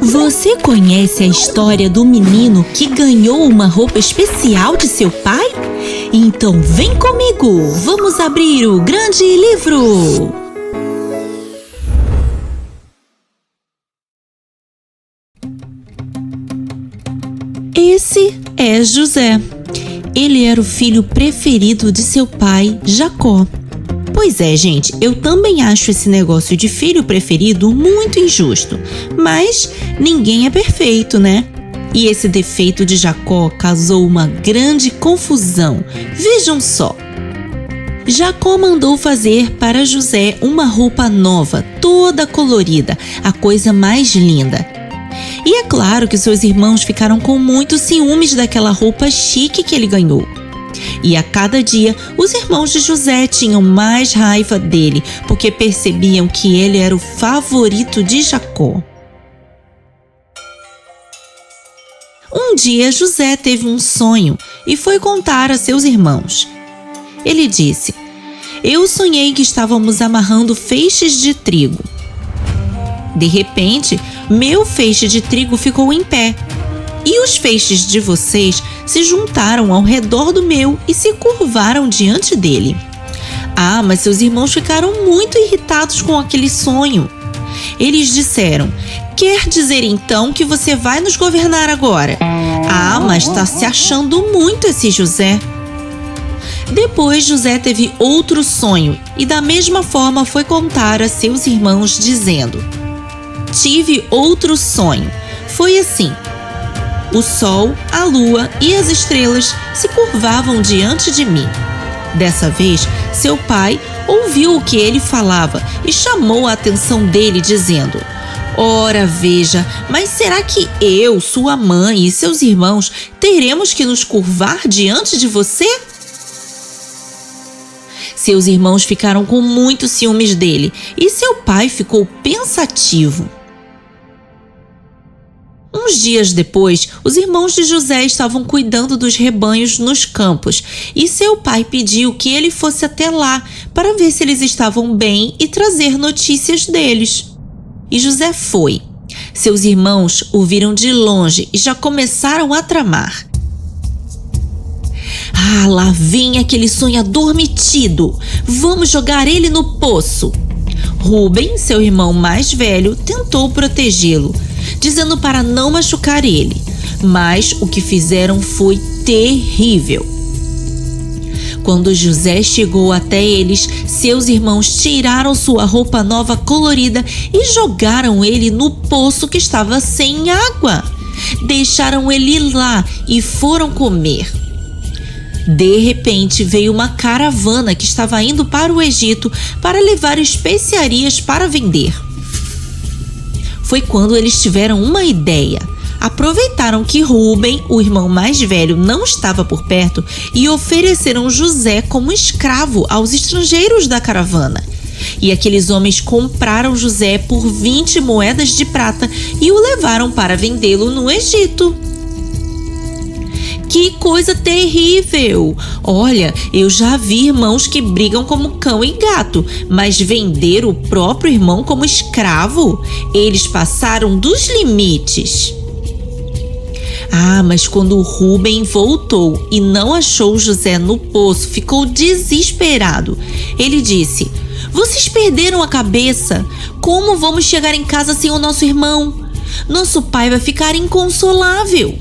Você conhece a história do menino que ganhou uma roupa especial de seu pai? Então vem comigo, vamos abrir o grande livro! Esse é José. Ele era o filho preferido de seu pai, Jacó. Pois é, gente, eu também acho esse negócio de filho preferido muito injusto. Mas ninguém é perfeito, né? E esse defeito de Jacó causou uma grande confusão. Vejam só. Jacó mandou fazer para José uma roupa nova, toda colorida, a coisa mais linda. E é claro que seus irmãos ficaram com muitos ciúmes daquela roupa chique que ele ganhou. E a cada dia, os irmãos de José tinham mais raiva dele, porque percebiam que ele era o favorito de Jacó. Um dia, José teve um sonho e foi contar a seus irmãos. Ele disse: "Eu sonhei que estávamos amarrando feixes de trigo. De repente, meu feixe de trigo ficou em pé. E os feixes de vocês se juntaram ao redor do meu e se curvaram diante dele. Ah, mas seus irmãos ficaram muito irritados com aquele sonho. Eles disseram: quer dizer então que você vai nos governar agora? Ah, mas está se achando muito esse José." Depois José teve outro sonho e da mesma forma foi contar a seus irmãos dizendo: "Tive outro sonho. Foi assim. O sol, a lua e as estrelas se curvavam diante de mim. Dessa vez, seu pai ouviu o que ele falava e chamou a atenção dele, dizendo: Ora, veja, mas será que eu, sua mãe e seus irmãos teremos que nos curvar diante de você?" Seus irmãos ficaram com muitos ciúmes dele e seu pai ficou pensativo. Uns dias depois, os irmãos de José estavam cuidando dos rebanhos nos campos e seu pai pediu que ele fosse até lá para ver se eles estavam bem e trazer notícias deles. E José foi. Seus irmãos o viram de longe e já começaram a tramar. "Ah, lá vem aquele sonhador metido! Vamos jogar ele no poço!" Rúben, seu irmão mais velho, tentou protegê-lo, dizendo para não machucar ele, mas o que fizeram foi terrível. Quando José chegou até eles, seus irmãos tiraram sua roupa nova colorida e jogaram ele no poço que estava sem água. Deixaram ele lá e foram comer. De repente veio uma caravana que estava indo para o Egito para levar especiarias para vender. Foi quando eles tiveram uma ideia. Aproveitaram que Rúben, o irmão mais velho, não estava por perto e ofereceram José como escravo aos estrangeiros da caravana. E aqueles homens compraram José por 20 moedas de prata e o levaram para vendê-lo no Egito. Que coisa terrível! Olha, eu já vi irmãos que brigam como cão e gato, mas vender o próprio irmão como escravo? Eles passaram dos limites. Ah, mas quando Rúben voltou e não achou José no poço, ficou desesperado. Ele disse: "Vocês perderam a cabeça? Como vamos chegar em casa sem o nosso irmão? Nosso pai vai ficar inconsolável."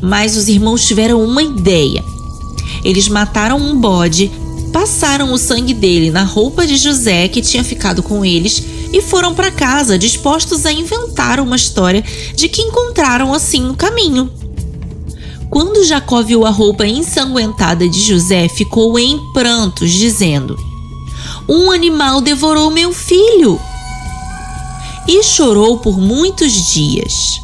Mas os irmãos tiveram uma ideia. Eles mataram um bode, passaram o sangue dele na roupa de José que tinha ficado com eles e foram para casa dispostos a inventar uma história de que encontraram assim no caminho. Quando Jacó viu a roupa ensanguentada de José, ficou em prantos, dizendo: "Um animal devorou meu filho!" E chorou por muitos dias.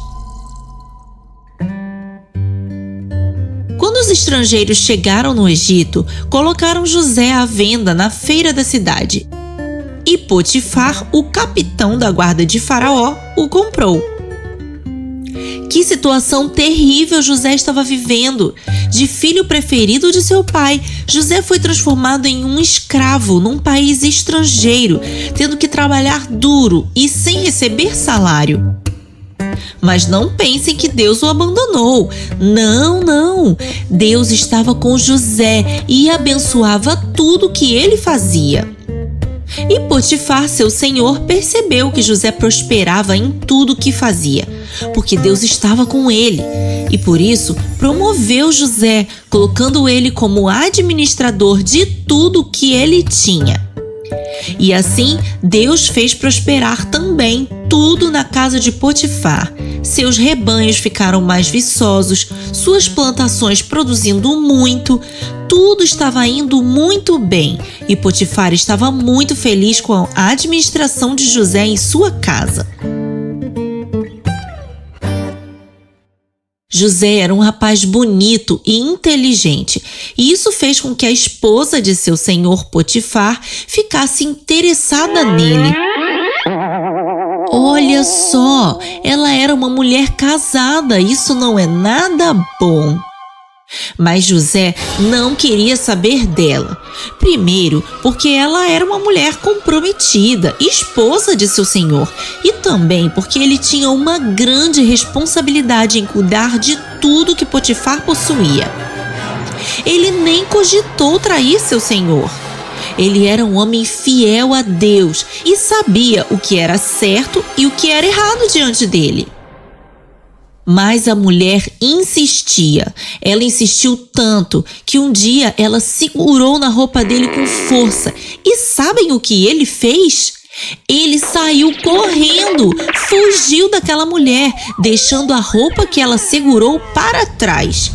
Quando os estrangeiros chegaram no Egito, colocaram José à venda na feira da cidade. E Potifar, o capitão da guarda de Faraó, o comprou. Que situação terrível José estava vivendo! De filho preferido de seu pai, José foi transformado em um escravo num país estrangeiro, tendo que trabalhar duro e sem receber salário. Mas não pensem que Deus o abandonou. Não, não. Deus estava com José e abençoava tudo que ele fazia. E Potifar, seu senhor, percebeu que José prosperava em tudo que fazia, porque Deus estava com ele. E por isso promoveu José, colocando ele como administrador de tudo que ele tinha. E assim Deus fez prosperar também tudo na casa de Potifar. Seus rebanhos ficaram mais viçosos, suas plantações produzindo muito, tudo estava indo muito bem e Potifar estava muito feliz com a administração de José em sua casa. José era um rapaz bonito e inteligente, e isso fez com que a esposa de seu senhor Potifar ficasse interessada nele. Olha só, ela era uma mulher casada, isso não é nada bom. Mas José não queria saber dela. Primeiro, porque ela era uma mulher comprometida, esposa de seu senhor, e também porque ele tinha uma grande responsabilidade em cuidar de tudo que Potifar possuía. Ele nem cogitou trair seu senhor. Ele era um homem fiel a Deus e sabia o que era certo e o que era errado diante dele. Mas a mulher insistia. Ela insistiu tanto que um dia ela segurou na roupa dele com força. E sabem o que ele fez? Ele saiu correndo, fugiu daquela mulher, deixando a roupa que ela segurou para trás.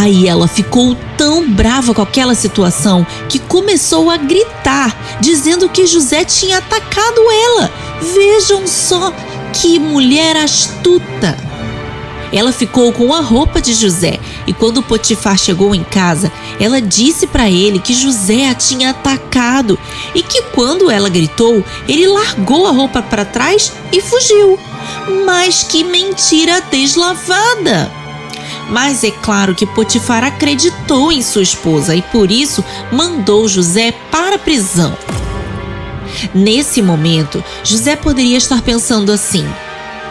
E ela ficou tão brava com aquela situação que começou a gritar, dizendo que José tinha atacado ela. Vejam só! Que mulher astuta! Ela ficou com a roupa de José e quando Potifar chegou em casa, ela disse para ele que José a tinha atacado e que quando ela gritou, ele largou a roupa para trás e fugiu. Mas que mentira deslavada! Mas é claro que Potifar acreditou em sua esposa e por isso mandou José para a prisão. Nesse momento, José poderia estar pensando assim: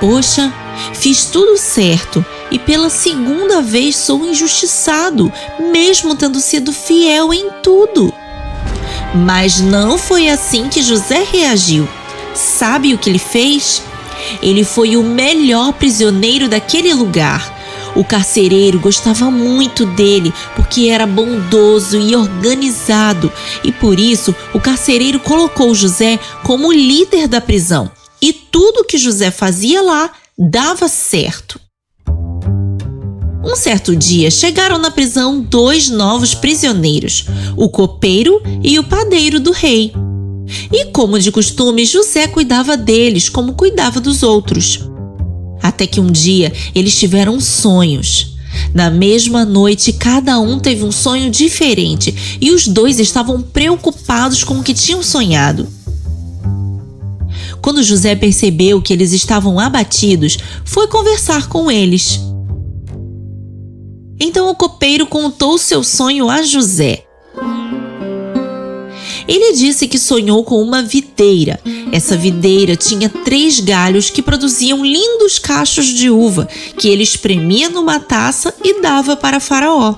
poxa, fiz tudo certo e pela segunda vez sou injustiçado, mesmo tendo sido fiel em tudo. Mas não foi assim que José reagiu. Sabe o que ele fez? Ele foi o melhor prisioneiro daquele lugar. O carcereiro gostava muito dele porque era bondoso e organizado e por isso o carcereiro colocou José como líder da prisão e tudo que José fazia lá dava certo. Um certo dia chegaram na prisão 2 novos prisioneiros, o copeiro e o padeiro do rei. E como de costume, José cuidava deles como cuidava dos outros. Até que um dia eles tiveram sonhos. Na mesma noite, cada um teve um sonho diferente e os 2 estavam preocupados com o que tinham sonhado. Quando José percebeu que eles estavam abatidos, foi conversar com eles. Então o copeiro contou seu sonho a José. Ele disse que sonhou com uma videira. Essa videira tinha 3 galhos que produziam lindos cachos de uva, que ele espremia numa taça e dava para Faraó.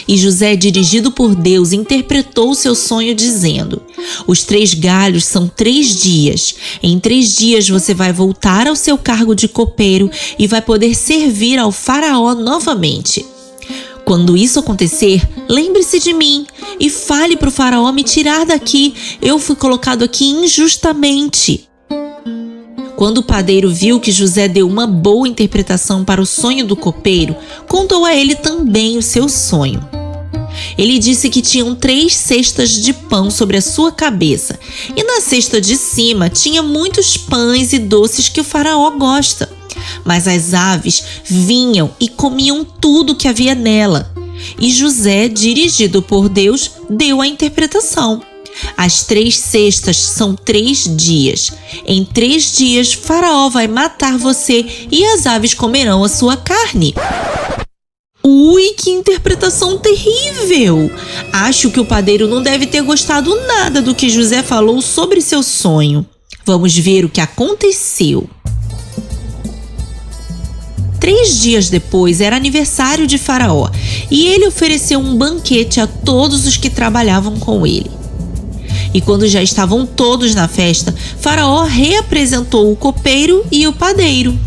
E José, dirigido por Deus, interpretou seu sonho dizendo: os 3 galhos são 3 dias. Em 3 dias você vai voltar ao seu cargo de copeiro e vai poder servir ao Faraó novamente. Quando isso acontecer, lembre-se de mim e fale para o Faraó me tirar daqui. Eu fui colocado aqui injustamente. Quando o padeiro viu que José deu uma boa interpretação para o sonho do copeiro, contou a ele também o seu sonho. Ele disse que tinham 3 cestas de pão sobre a sua cabeça e na cesta de cima tinha muitos pães e doces que o Faraó gosta. Mas as aves vinham e comiam tudo que havia nela. E José, dirigido por Deus, deu a interpretação. As 3 cestas são 3 dias. Em 3 dias, Faraó vai matar você e as aves comerão a sua carne. Ui, que interpretação terrível! Acho que o padeiro não deve ter gostado nada do que José falou sobre seu sonho. Vamos ver o que aconteceu. 3 dias depois era aniversário de Faraó e ele ofereceu um banquete a todos os que trabalhavam com ele. E quando já estavam todos na festa, Faraó reapresentou o copeiro e o padeiro.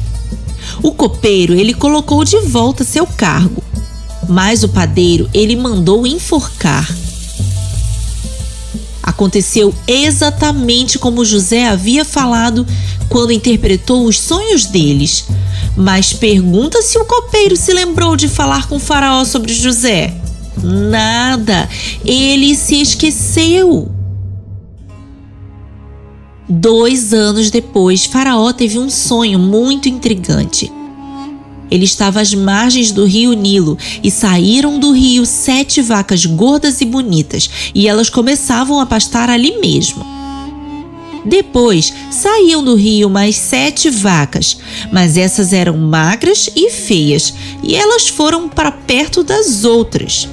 O copeiro ele colocou de volta seu cargo, mas o padeiro ele mandou enforcar. Aconteceu exatamente como José havia falado quando interpretou os sonhos deles. Mas pergunta se o copeiro se lembrou de falar com Faraó sobre José. Nada, ele se esqueceu. 2 anos depois, Faraó teve um sonho muito intrigante. Ele estava às margens do rio Nilo e saíram do rio 7 vacas gordas e bonitas e elas começavam a pastar ali mesmo. Depois saíam do rio mais 7 vacas, mas essas eram magras e feias e elas foram para perto das outras.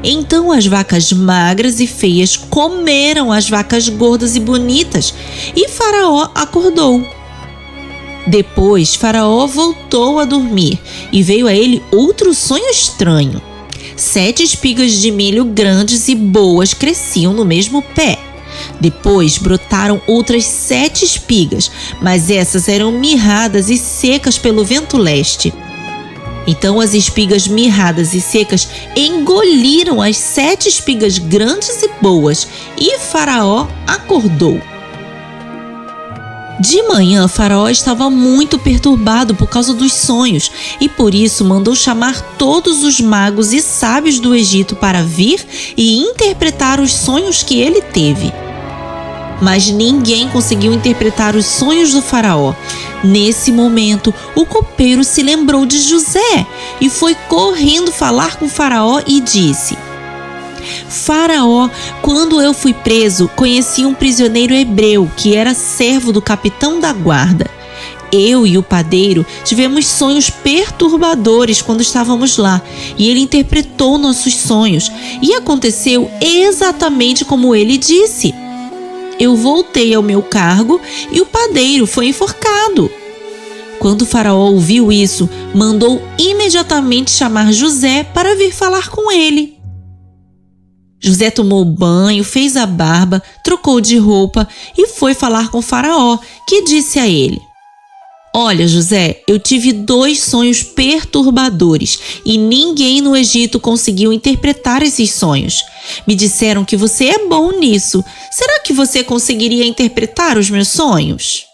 Então as vacas magras e feias comeram as vacas gordas e bonitas e Faraó acordou. Depois Faraó voltou a dormir e veio a ele outro sonho estranho. 7 espigas de milho grandes e boas cresciam no mesmo pé. Depois brotaram outras 7 espigas, mas essas eram mirradas e secas pelo vento leste. Então as espigas mirradas e secas engoliram as 7 espigas grandes e boas, e Faraó acordou. De manhã, Faraó estava muito perturbado por causa dos sonhos e por isso mandou chamar todos os magos e sábios do Egito para vir e interpretar os sonhos que ele teve. Mas ninguém conseguiu interpretar os sonhos do Faraó. Nesse momento, o copeiro se lembrou de José e foi correndo falar com Faraó e disse: Faraó, quando eu fui preso, conheci um prisioneiro hebreu que era servo do capitão da guarda. Eu e o padeiro tivemos sonhos perturbadores quando estávamos lá e ele interpretou nossos sonhos e aconteceu exatamente como ele disse. Eu voltei ao meu cargo e o padeiro foi enforcado. Quando o Faraó ouviu isso, mandou imediatamente chamar José para vir falar com ele. José tomou banho, fez a barba, trocou de roupa e foi falar com o Faraó, que disse a ele: Olha, José, eu tive 2 sonhos perturbadores e ninguém no Egito conseguiu interpretar esses sonhos. Me disseram que você é bom nisso. Será que você conseguiria interpretar os meus sonhos?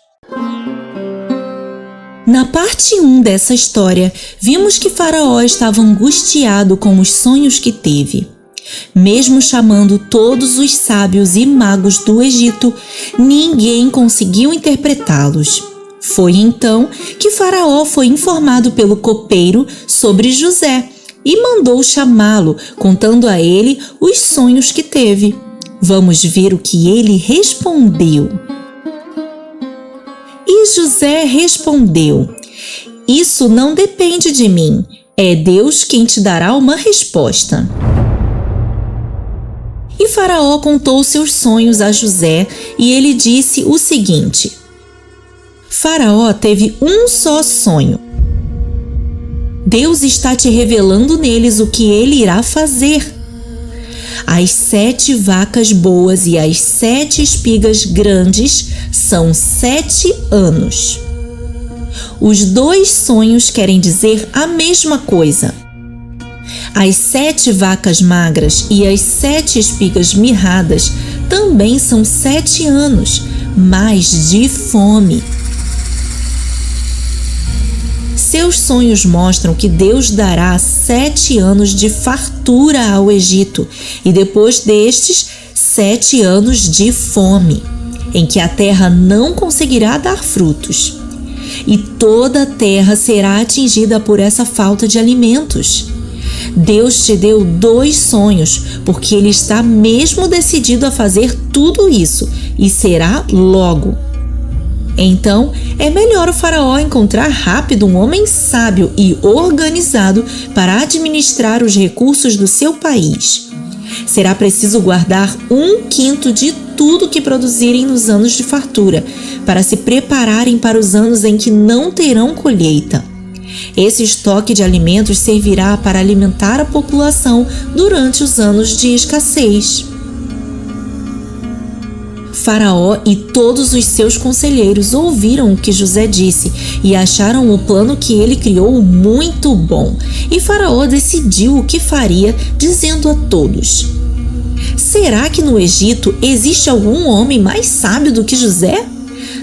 Na parte 1 dessa história, vimos que Faraó estava angustiado com os sonhos que teve. Mesmo chamando todos os sábios e magos do Egito, ninguém conseguiu interpretá-los. Foi então que Faraó foi informado pelo copeiro sobre José e mandou chamá-lo, contando a ele os sonhos que teve. Vamos ver o que ele respondeu. E José respondeu: Isso não depende de mim, é Deus quem te dará uma resposta. E Faraó contou seus sonhos a José e ele disse o seguinte: Faraó teve um só sonho. Deus está te revelando neles o que ele irá fazer. As 7 vacas boas e as 7 espigas grandes são 7 anos. Os 2 sonhos querem dizer a mesma coisa. As 7 vacas magras e as 7 espigas mirradas também são 7 anos, mas de fome. Seus sonhos mostram que Deus dará 7 anos de fartura ao Egito e depois destes 7 anos de fome, em que a terra não conseguirá dar frutos. E toda a terra será atingida por essa falta de alimentos. Deus te deu 2 sonhos, porque Ele está mesmo decidido a fazer tudo isso, e será logo. Então, é melhor o Faraó encontrar rápido um homem sábio e organizado para administrar os recursos do seu país. Será preciso guardar 1/5 de tudo que produzirem nos anos de fartura, para se prepararem para os anos em que não terão colheita. Esse estoque de alimentos servirá para alimentar a população durante os anos de escassez. Faraó e todos os seus conselheiros ouviram o que José disse e acharam o plano que ele criou muito bom. E Faraó decidiu o que faria, dizendo a todos: será que no Egito existe algum homem mais sábio do que José?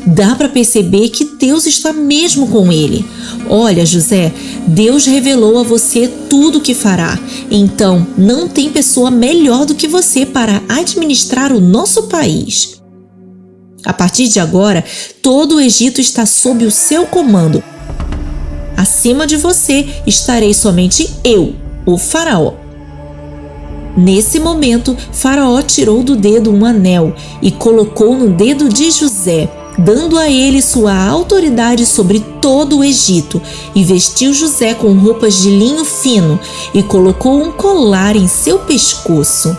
Dá para perceber que Deus está mesmo com ele. Olha, José, Deus revelou a você tudo o que fará. Então, não tem pessoa melhor do que você para administrar o nosso país. A partir de agora, todo o Egito está sob o seu comando. Acima de você estarei somente eu, o Faraó. Nesse momento, Faraó tirou do dedo um anel e colocou no dedo de José, dando a ele sua autoridade sobre todo o Egito, e vestiu José com roupas de linho fino e colocou um colar em seu pescoço.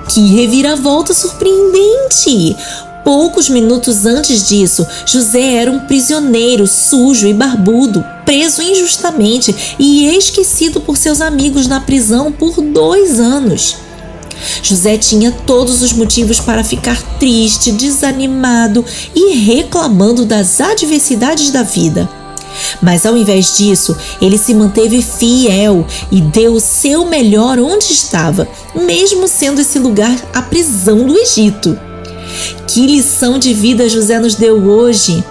Que reviravolta surpreendente! Poucos minutos antes disso, José era um prisioneiro sujo e barbudo, preso injustamente e esquecido por seus amigos na prisão por 2 anos. José tinha todos os motivos para ficar triste, desanimado e reclamando das adversidades da vida. Mas ao invés disso, ele se manteve fiel e deu o seu melhor onde estava, mesmo sendo esse lugar a prisão do Egito. Que lição de vida José nos deu hoje!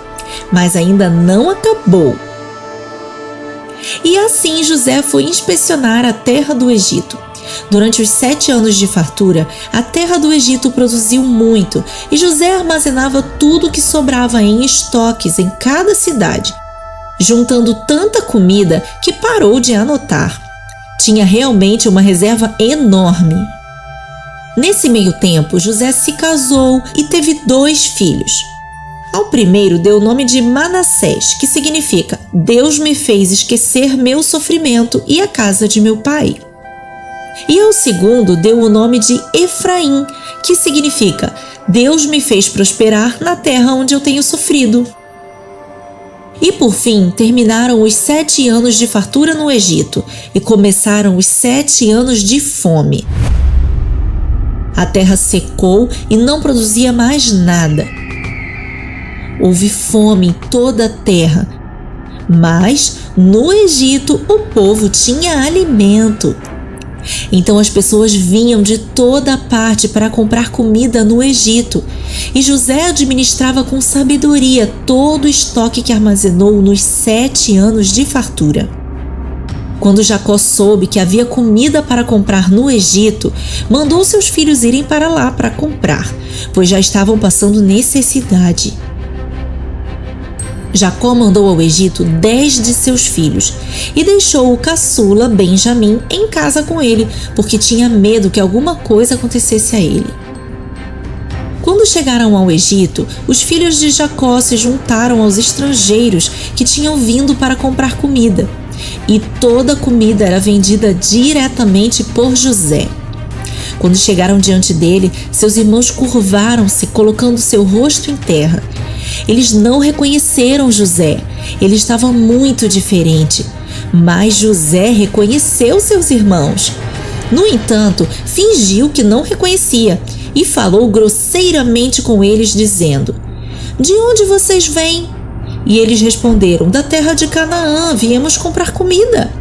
Mas ainda não acabou. E assim José foi inspecionar a terra do Egito. Durante os 7 anos de fartura, a terra do Egito produziu muito e José armazenava tudo que sobrava em estoques em cada cidade, juntando tanta comida que parou de anotar. Tinha realmente uma reserva enorme. Nesse meio tempo, José se casou e teve 2 filhos. Ao primeiro deu o nome de Manassés, que significa Deus me fez esquecer meu sofrimento e a casa de meu pai. E ao segundo deu o nome de Efraim, que significa Deus me fez prosperar na terra onde eu tenho sofrido. E por fim terminaram os 7 anos de fartura no Egito e começaram os 7 anos de fome. A terra secou e não produzia mais nada. Houve fome em toda a terra, mas no Egito o povo tinha alimento. Então as pessoas vinham de toda parte para comprar comida no Egito, e José administrava com sabedoria todo o estoque que armazenou nos 7 anos de fartura. Quando Jacó soube que havia comida para comprar no Egito, mandou seus filhos irem para lá para comprar, pois já estavam passando necessidade. Jacó mandou ao Egito 10 de seus filhos e deixou o caçula Benjamim em casa com ele, porque tinha medo que alguma coisa acontecesse a ele. Quando chegaram ao Egito, os filhos de Jacó se juntaram aos estrangeiros que tinham vindo para comprar comida, e toda a comida era vendida diretamente por José. Quando chegaram diante dele, seus irmãos curvaram-se, colocando seu rosto em terra. Eles não reconheceram José. Ele estava muito diferente. Mas José reconheceu seus irmãos. No entanto, fingiu que não reconhecia e falou grosseiramente com eles, dizendo: "De onde vocês vêm?" E eles responderam: "Da terra de Canaã, viemos comprar comida."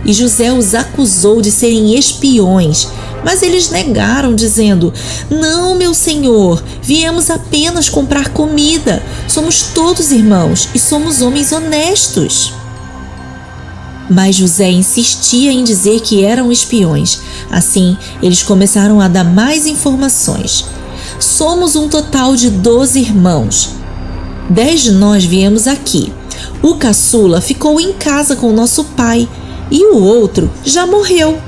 E José os acusou de serem espiões, mas eles negaram, dizendo: "Não, meu senhor, viemos apenas comprar comida. Somos todos irmãos e somos homens honestos." Mas José insistia em dizer que eram espiões. Assim, eles começaram a dar mais informações. "Somos um total de 12 irmãos. 10 de nós viemos aqui. O caçula ficou em casa com nosso pai e o outro já morreu."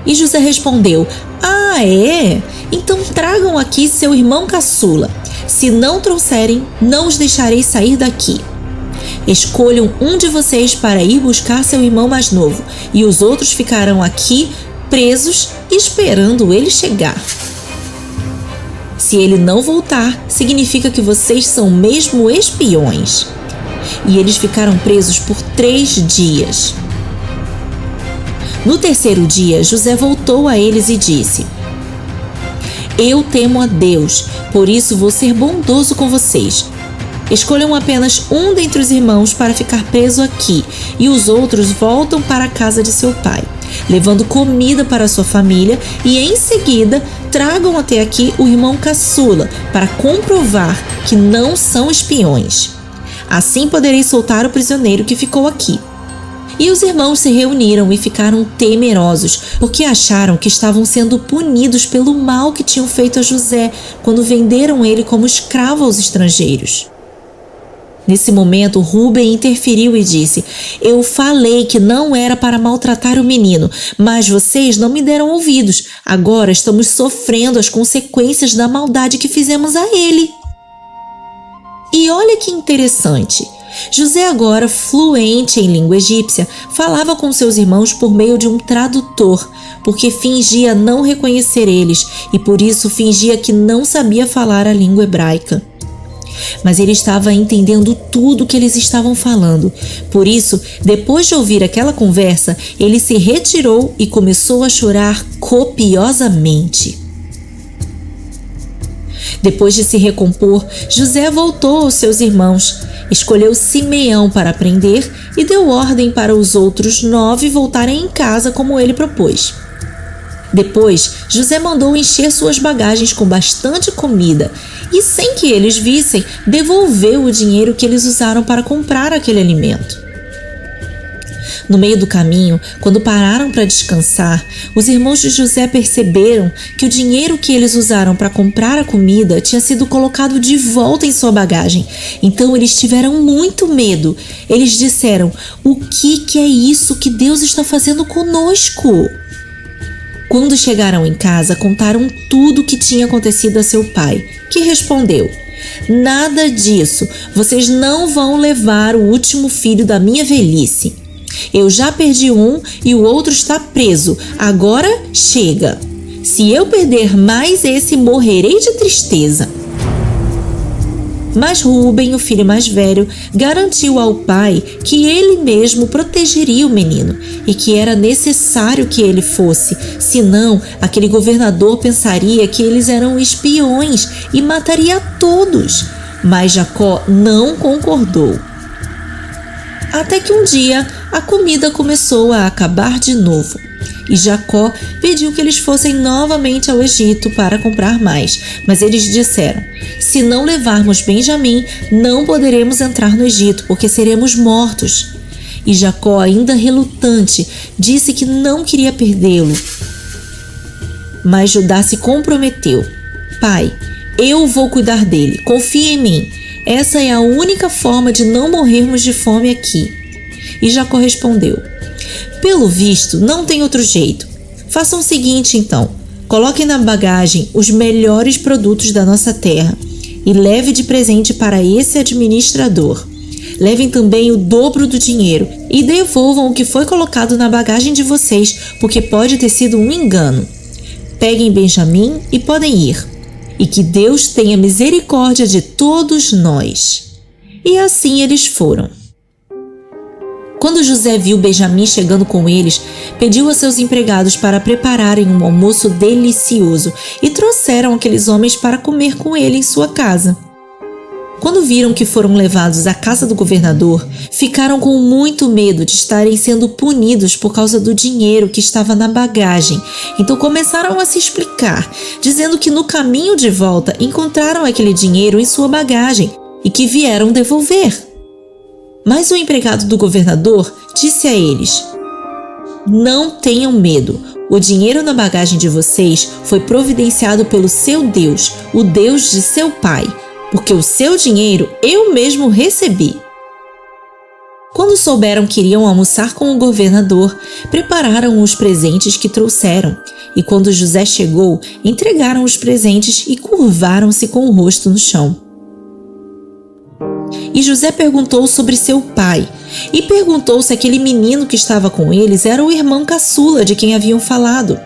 E José respondeu: "Ah, é? Então tragam aqui seu irmão caçula. Se não trouxerem, não os deixarei sair daqui. Escolham um de vocês para ir buscar seu irmão mais novo, e os outros ficarão aqui presos esperando ele chegar. Se ele não voltar, significa que vocês são mesmo espiões. E eles ficaram presos por 3 dias. No 3º dia, José voltou a eles e disse: Eu temo a Deus, por isso vou ser bondoso com vocês. Escolham apenas um dentre os irmãos para ficar preso aqui, e os outros voltam para a casa de seu pai, levando comida para sua família, e em seguida tragam até aqui o irmão caçula para comprovar que não são espiões. Assim poderei soltar o prisioneiro que ficou aqui. E os irmãos se reuniram e ficaram temerosos, porque acharam que estavam sendo punidos pelo mal que tinham feito a José quando venderam ele como escravo aos estrangeiros. Nesse momento, Rúben interferiu e disse: Eu falei que não era para maltratar o menino, mas vocês não me deram ouvidos. Agora estamos sofrendo as consequências da maldade que fizemos a ele. E olha que interessante. José, agora fluente em língua egípcia, falava com seus irmãos por meio de um tradutor, porque fingia não reconhecer eles e por isso fingia que não sabia falar a língua hebraica. Mas ele estava entendendo tudo o que eles estavam falando. Por isso, depois de ouvir aquela conversa, ele se retirou e começou a chorar copiosamente. Depois de se recompor, José voltou aos seus irmãos, escolheu Simeão para prender e deu ordem para os outros 9 voltarem em casa como ele propôs. Depois, José mandou encher suas bagagens com bastante comida e, sem que eles vissem, devolveu o dinheiro que eles usaram para comprar aquele alimento. No meio do caminho, quando pararam para descansar, os irmãos de José perceberam que o dinheiro que eles usaram para comprar a comida tinha sido colocado de volta em sua bagagem. Então eles tiveram muito medo. Eles disseram: O que é isso que Deus está fazendo conosco? Quando chegaram em casa, contaram tudo o que tinha acontecido a seu pai, que respondeu: Nada disso, vocês não vão levar o último filho da minha velhice. Eu já perdi um e o outro está preso. Agora chega. Se eu perder mais esse, morrerei de tristeza. Mas Rúben, o filho mais velho, garantiu ao pai que ele mesmo protegeria o menino e que era necessário que ele fosse, senão aquele governador pensaria que eles eram espiões e mataria a todos. Mas Jacó não concordou. Até que um dia a comida começou a acabar de novo e Jacó pediu que eles fossem novamente ao Egito para comprar mais, mas eles disseram: Se não levarmos Benjamim, não poderemos entrar no Egito, porque seremos mortos. E Jacó, ainda relutante, disse que não queria perdê-lo. Mas Judá se comprometeu: Pai, eu vou cuidar dele, confia em mim. Essa é a única forma de não morrermos de fome aqui. E Jacó respondeu: Pelo visto, não tem outro jeito. Façam o seguinte, então. Coloquem na bagagem os melhores produtos da nossa terra e leve de presente para esse administrador. Levem também o dobro do dinheiro e devolvam o que foi colocado na bagagem de vocês, porque pode ter sido um engano. Peguem Benjamim e podem ir. E que Deus tenha misericórdia de todos nós. E assim eles foram. Quando José viu Benjamim chegando com eles, pediu a seus empregados para prepararem um almoço delicioso e trouxeram aqueles homens para comer com ele em sua casa. Quando viram que foram levados à casa do governador, ficaram com muito medo de estarem sendo punidos por causa do dinheiro que estava na bagagem. Então começaram a se explicar, dizendo que no caminho de volta encontraram aquele dinheiro em sua bagagem e que vieram devolver. Mas o empregado do governador disse a eles: Não tenham medo. O dinheiro na bagagem de vocês foi providenciado pelo seu Deus, o Deus de seu pai, porque o seu dinheiro eu mesmo recebi. Quando souberam que iriam almoçar com o governador, prepararam os presentes que trouxeram. E quando José chegou, entregaram os presentes e curvaram-se com o rosto no chão. E José perguntou sobre seu pai e perguntou se aquele menino que estava com eles era o irmão caçula de quem haviam falado.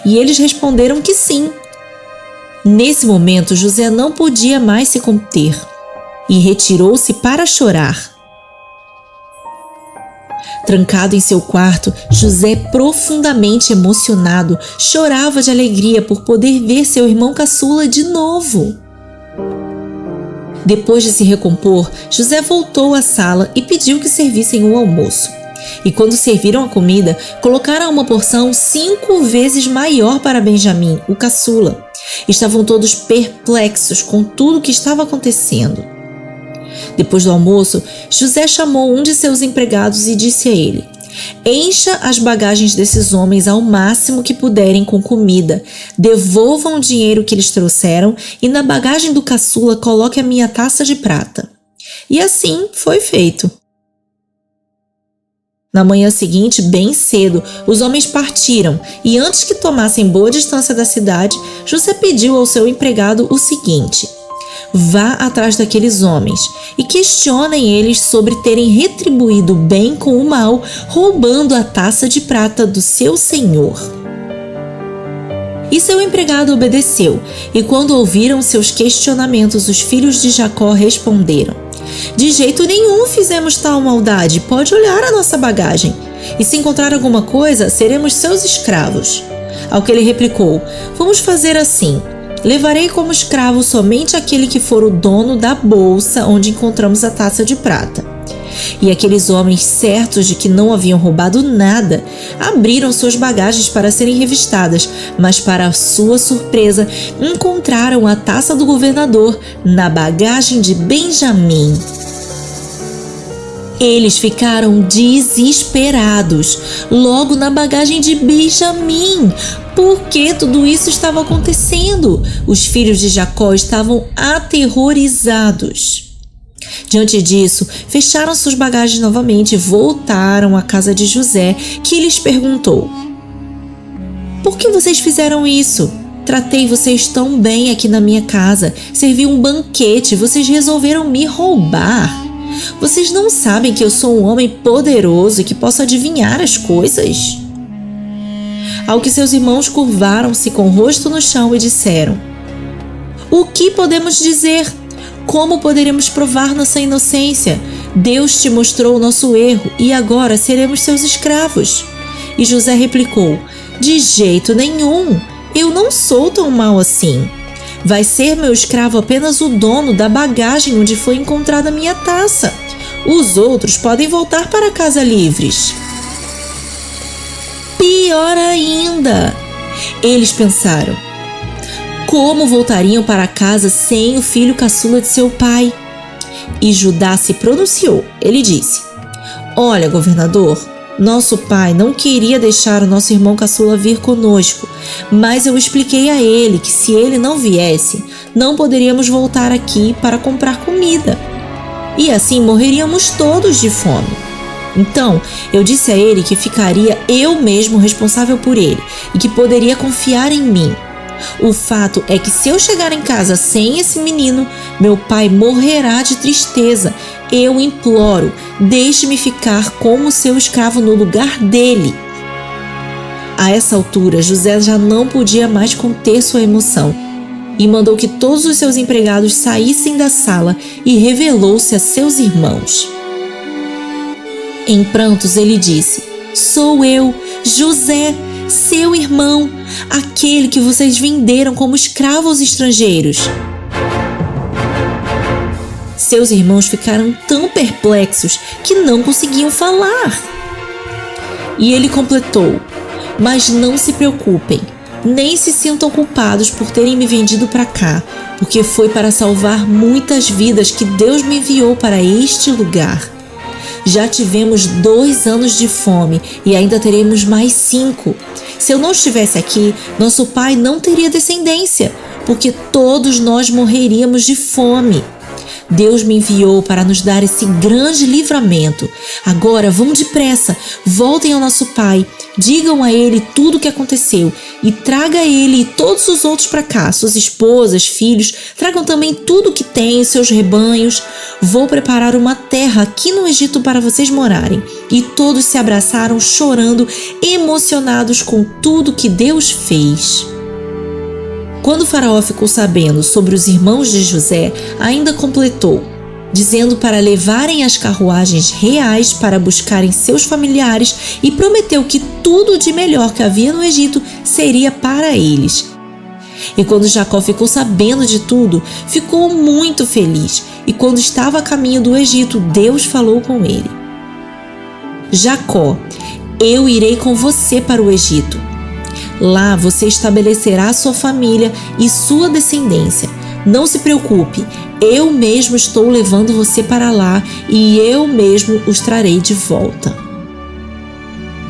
E eles responderam que sim. Nesse momento, José não podia mais se conter e retirou-se para chorar. Trancado em seu quarto, José, profundamente emocionado, chorava de alegria por poder ver seu irmão caçula de novo. Depois de se recompor, José voltou à sala e pediu que servissem o almoço. E quando serviram a comida, colocaram uma porção 5 vezes maior para Benjamim, o caçula. Estavam todos perplexos com tudo o que estava acontecendo. Depois do almoço, José chamou um de seus empregados e disse a ele: encha as bagagens desses homens ao máximo que puderem com comida, devolvam o dinheiro que eles trouxeram e na bagagem do caçula coloque a minha taça de prata. E assim foi feito. Na manhã seguinte, bem cedo, os homens partiram e antes que tomassem boa distância da cidade, José pediu ao seu empregado o seguinte: vá atrás daqueles homens e questionem eles sobre terem retribuído o bem com o mal, roubando a taça de prata do seu senhor. E seu empregado obedeceu, e quando ouviram seus questionamentos, os filhos de Jacó responderam: de jeito nenhum fizemos tal maldade, pode olhar a nossa bagagem, e se encontrar alguma coisa, seremos seus escravos. Ao que ele replicou: vamos fazer assim, levarei como escravo somente aquele que for o dono da bolsa onde encontramos a taça de prata. E aqueles homens, certos de que não haviam roubado nada, abriram suas bagagens para serem revistadas, mas para sua surpresa, encontraram a taça do governador na bagagem de Benjamim. Eles ficaram desesperados, logo na bagagem de Benjamim. Por que tudo isso estava acontecendo? Os filhos de Jacó estavam aterrorizados. Diante disso, fecharam suas bagagens novamente e voltaram à casa de José, que lhes perguntou: por que vocês fizeram isso? Tratei vocês tão bem aqui na minha casa, servi um banquete, vocês resolveram me roubar. Vocês não sabem que eu sou um homem poderoso e que posso adivinhar as coisas? Ao que seus irmãos curvaram-se com o rosto no chão e disseram: o que podemos dizer? Como poderemos provar nossa inocência? Deus te mostrou o nosso erro e agora seremos seus escravos. E José replicou: de jeito nenhum, eu não sou tão mau assim. Vai ser meu escravo apenas o dono da bagagem onde foi encontrada a minha taça. Os outros podem voltar para casa livres. Pior ainda, eles pensaram: como voltariam para casa sem o filho caçula de seu pai? E Judá se pronunciou. Ele disse: olha, governador, nosso pai não queria deixar o nosso irmão caçula vir conosco, mas eu expliquei a ele que se ele não viesse, não poderíamos voltar aqui para comprar comida. E assim morreríamos todos de fome. Então, eu disse a ele que ficaria eu mesmo responsável por ele e que poderia confiar em mim. O fato é que se eu chegar em casa sem esse menino, meu pai morrerá de tristeza. Eu imploro, deixe-me ficar como seu escravo no lugar dele. A essa altura, José já não podia mais conter sua emoção e mandou que todos os seus empregados saíssem da sala e revelou-se a seus irmãos. Em prantos ele disse: sou eu, José, seu irmão, aquele que vocês venderam como escravo aos estrangeiros. Seus irmãos ficaram tão perplexos que não conseguiam falar. E ele completou: mas não se preocupem, nem se sintam culpados por terem me vendido para cá, porque foi para salvar muitas vidas que Deus me enviou para este lugar. Já tivemos 2 anos de fome e ainda teremos mais 5. Se eu não estivesse aqui, nosso pai não teria descendência, porque todos nós morreríamos de fome. Deus me enviou para nos dar esse grande livramento. Agora vão depressa, voltem ao nosso pai, digam a ele tudo o que aconteceu e traga ele e todos os outros para cá, suas esposas, filhos, tragam também tudo o que têm, seus rebanhos. Vou preparar uma terra aqui no Egito para vocês morarem. E todos se abraçaram chorando, emocionados com tudo que Deus fez. Quando Faraó ficou sabendo sobre os irmãos de José, ainda completou, dizendo para levarem as carruagens reais para buscarem seus familiares e prometeu que tudo de melhor que havia no Egito seria para eles. E quando Jacó ficou sabendo de tudo, ficou muito feliz. E quando estava a caminho do Egito, Deus falou com ele: Jacó, eu irei com você para o Egito. Lá você estabelecerá sua família e sua descendência. Não se preocupe, eu mesmo estou levando você para lá e eu mesmo os trarei de volta.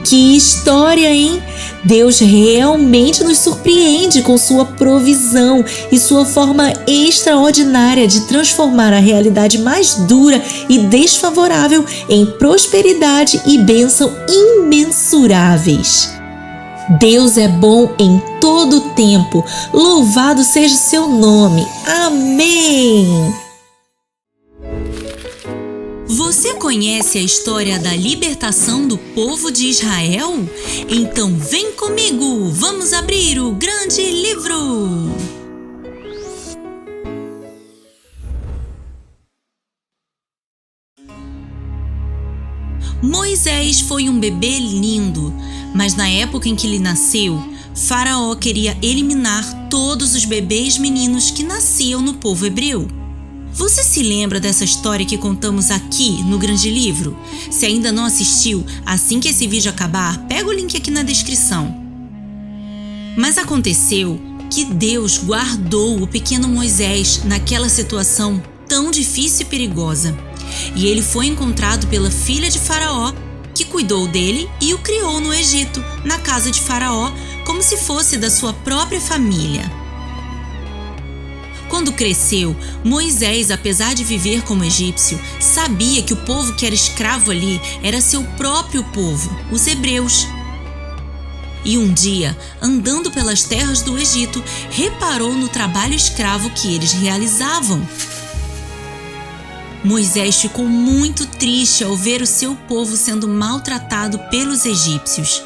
Que história, hein? Deus realmente nos surpreende com sua provisão e sua forma extraordinária de transformar a realidade mais dura e desfavorável em prosperidade e bênção imensuráveis. Deus é bom em todo o tempo. Louvado seja o seu nome. Amém! Você conhece a história da libertação do povo de Israel? Então vem comigo, vamos abrir o grande livro! Moisés foi um bebê lindo, mas na época em que ele nasceu, Faraó queria eliminar todos os bebês meninos que nasciam no povo hebreu. Você se lembra dessa história que contamos aqui no Grande Livro? Se ainda não assistiu, assim que esse vídeo acabar, pega o link aqui na descrição. Mas aconteceu que Deus guardou o pequeno Moisés naquela situação tão difícil e perigosa. E ele foi encontrado pela filha de Faraó, que cuidou dele e o criou no Egito, na casa de Faraó, como se fosse da sua própria família. Quando cresceu, Moisés, apesar de viver como egípcio, sabia que o povo que era escravo ali era seu próprio povo, os hebreus. E um dia, andando pelas terras do Egito, reparou no trabalho escravo que eles realizavam. Moisés ficou muito triste ao ver o seu povo sendo maltratado pelos egípcios.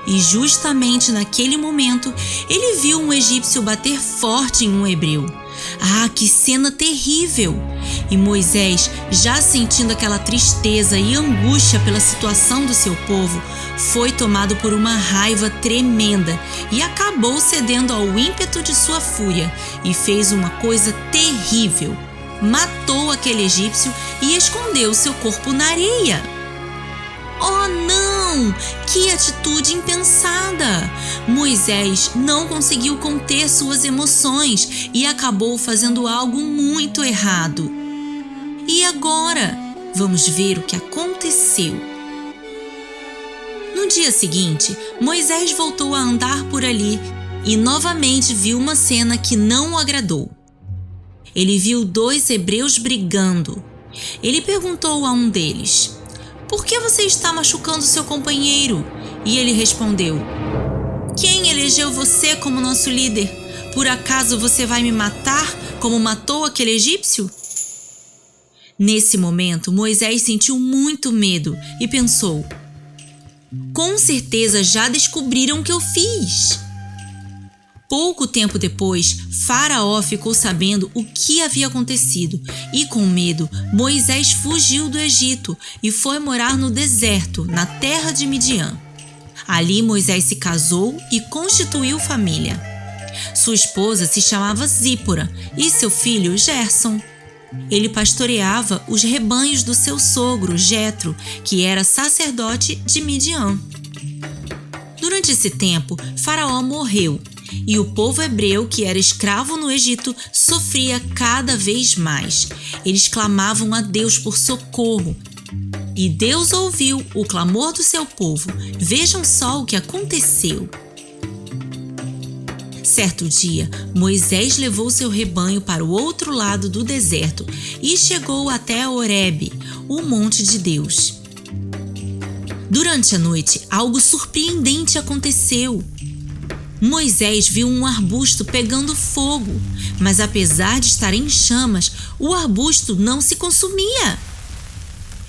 E justamente naquele momento, ele viu um egípcio bater forte em um hebreu. Ah, que cena terrível! E Moisés, já sentindo aquela tristeza e angústia pela situação do seu povo, foi tomado por uma raiva tremenda e acabou cedendo ao ímpeto de sua fúria e fez uma coisa terrível. Matou aquele egípcio e escondeu seu corpo na areia. Oh não! Que atitude impensada! Moisés não conseguiu conter suas emoções e acabou fazendo algo muito errado. E agora? Vamos ver o que aconteceu. No dia seguinte, Moisés voltou a andar por ali e novamente viu uma cena que não o agradou. Ele viu dois hebreus brigando. Ele perguntou a um deles: "Por que você está machucando seu companheiro?" E ele respondeu: "Quem elegeu você como nosso líder? Por acaso você vai me matar como matou aquele egípcio?" Nesse momento, Moisés sentiu muito medo e pensou: "Com certeza já descobriram o que eu fiz." Pouco tempo depois, Faraó ficou sabendo o que havia acontecido e, com medo, Moisés fugiu do Egito e foi morar no deserto, na terra de Midian. Ali, Moisés se casou e constituiu família. Sua esposa se chamava Zípora e seu filho Gerson. Ele pastoreava os rebanhos do seu sogro, Jetro, que era sacerdote de Midian. Durante esse tempo, Faraó morreu. E o povo hebreu, que era escravo no Egito, sofria cada vez mais. Eles clamavam a Deus por socorro. E Deus ouviu o clamor do seu povo. Vejam só o que aconteceu. Certo dia, Moisés levou seu rebanho para o outro lado do deserto e chegou até Horebe, o monte de Deus. Durante a noite, algo surpreendente aconteceu. Moisés viu um arbusto pegando fogo, mas apesar de estar em chamas, o arbusto não se consumia.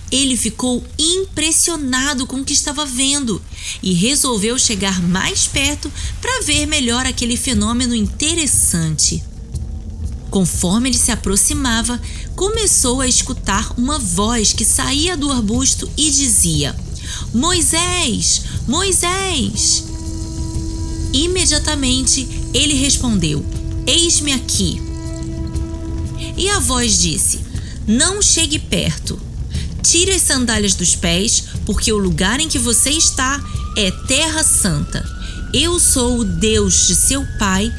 Ele ficou impressionado com o que estava vendo e resolveu chegar mais perto para ver melhor aquele fenômeno interessante. Conforme ele se aproximava, começou a escutar uma voz que saía do arbusto e dizia: "Moisés! Moisés!" Imediatamente ele respondeu: "Eis-me aqui." E a voz disse: "Não chegue perto. Tire as sandálias dos pés, porque o lugar em que você está é terra santa. Eu sou o Deus de seu pai,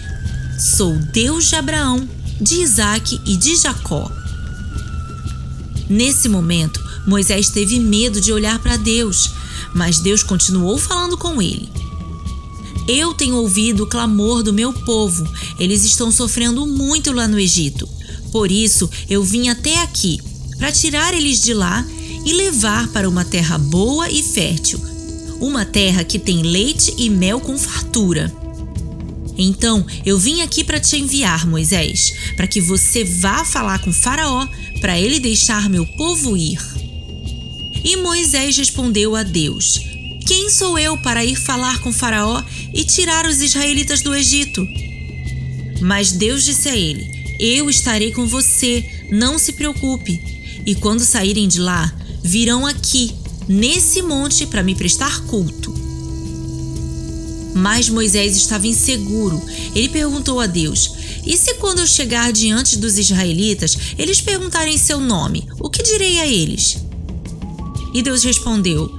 sou o Deus de Abraão, de Isaque e de Jacó." Nesse momento, Moisés teve medo de olhar para Deus, mas Deus continuou falando com ele. "Eu tenho ouvido o clamor do meu povo. Eles estão sofrendo muito lá no Egito. Por isso, eu vim até aqui, para tirar eles de lá e levar para uma terra boa e fértil, uma terra que tem leite e mel com fartura. Então, eu vim aqui para te enviar, Moisés, para que você vá falar com Faraó, para ele deixar meu povo ir." E Moisés respondeu a Deus: "Quem sou eu para ir falar com Faraó e tirar os israelitas do Egito?" Mas Deus disse a ele: "Eu estarei com você, não se preocupe. E quando saírem de lá, virão aqui, nesse monte, para me prestar culto." Mas Moisés estava inseguro. Ele perguntou a Deus: "E se quando eu chegar diante dos israelitas, eles perguntarem seu nome, o que direi a eles?" E Deus respondeu: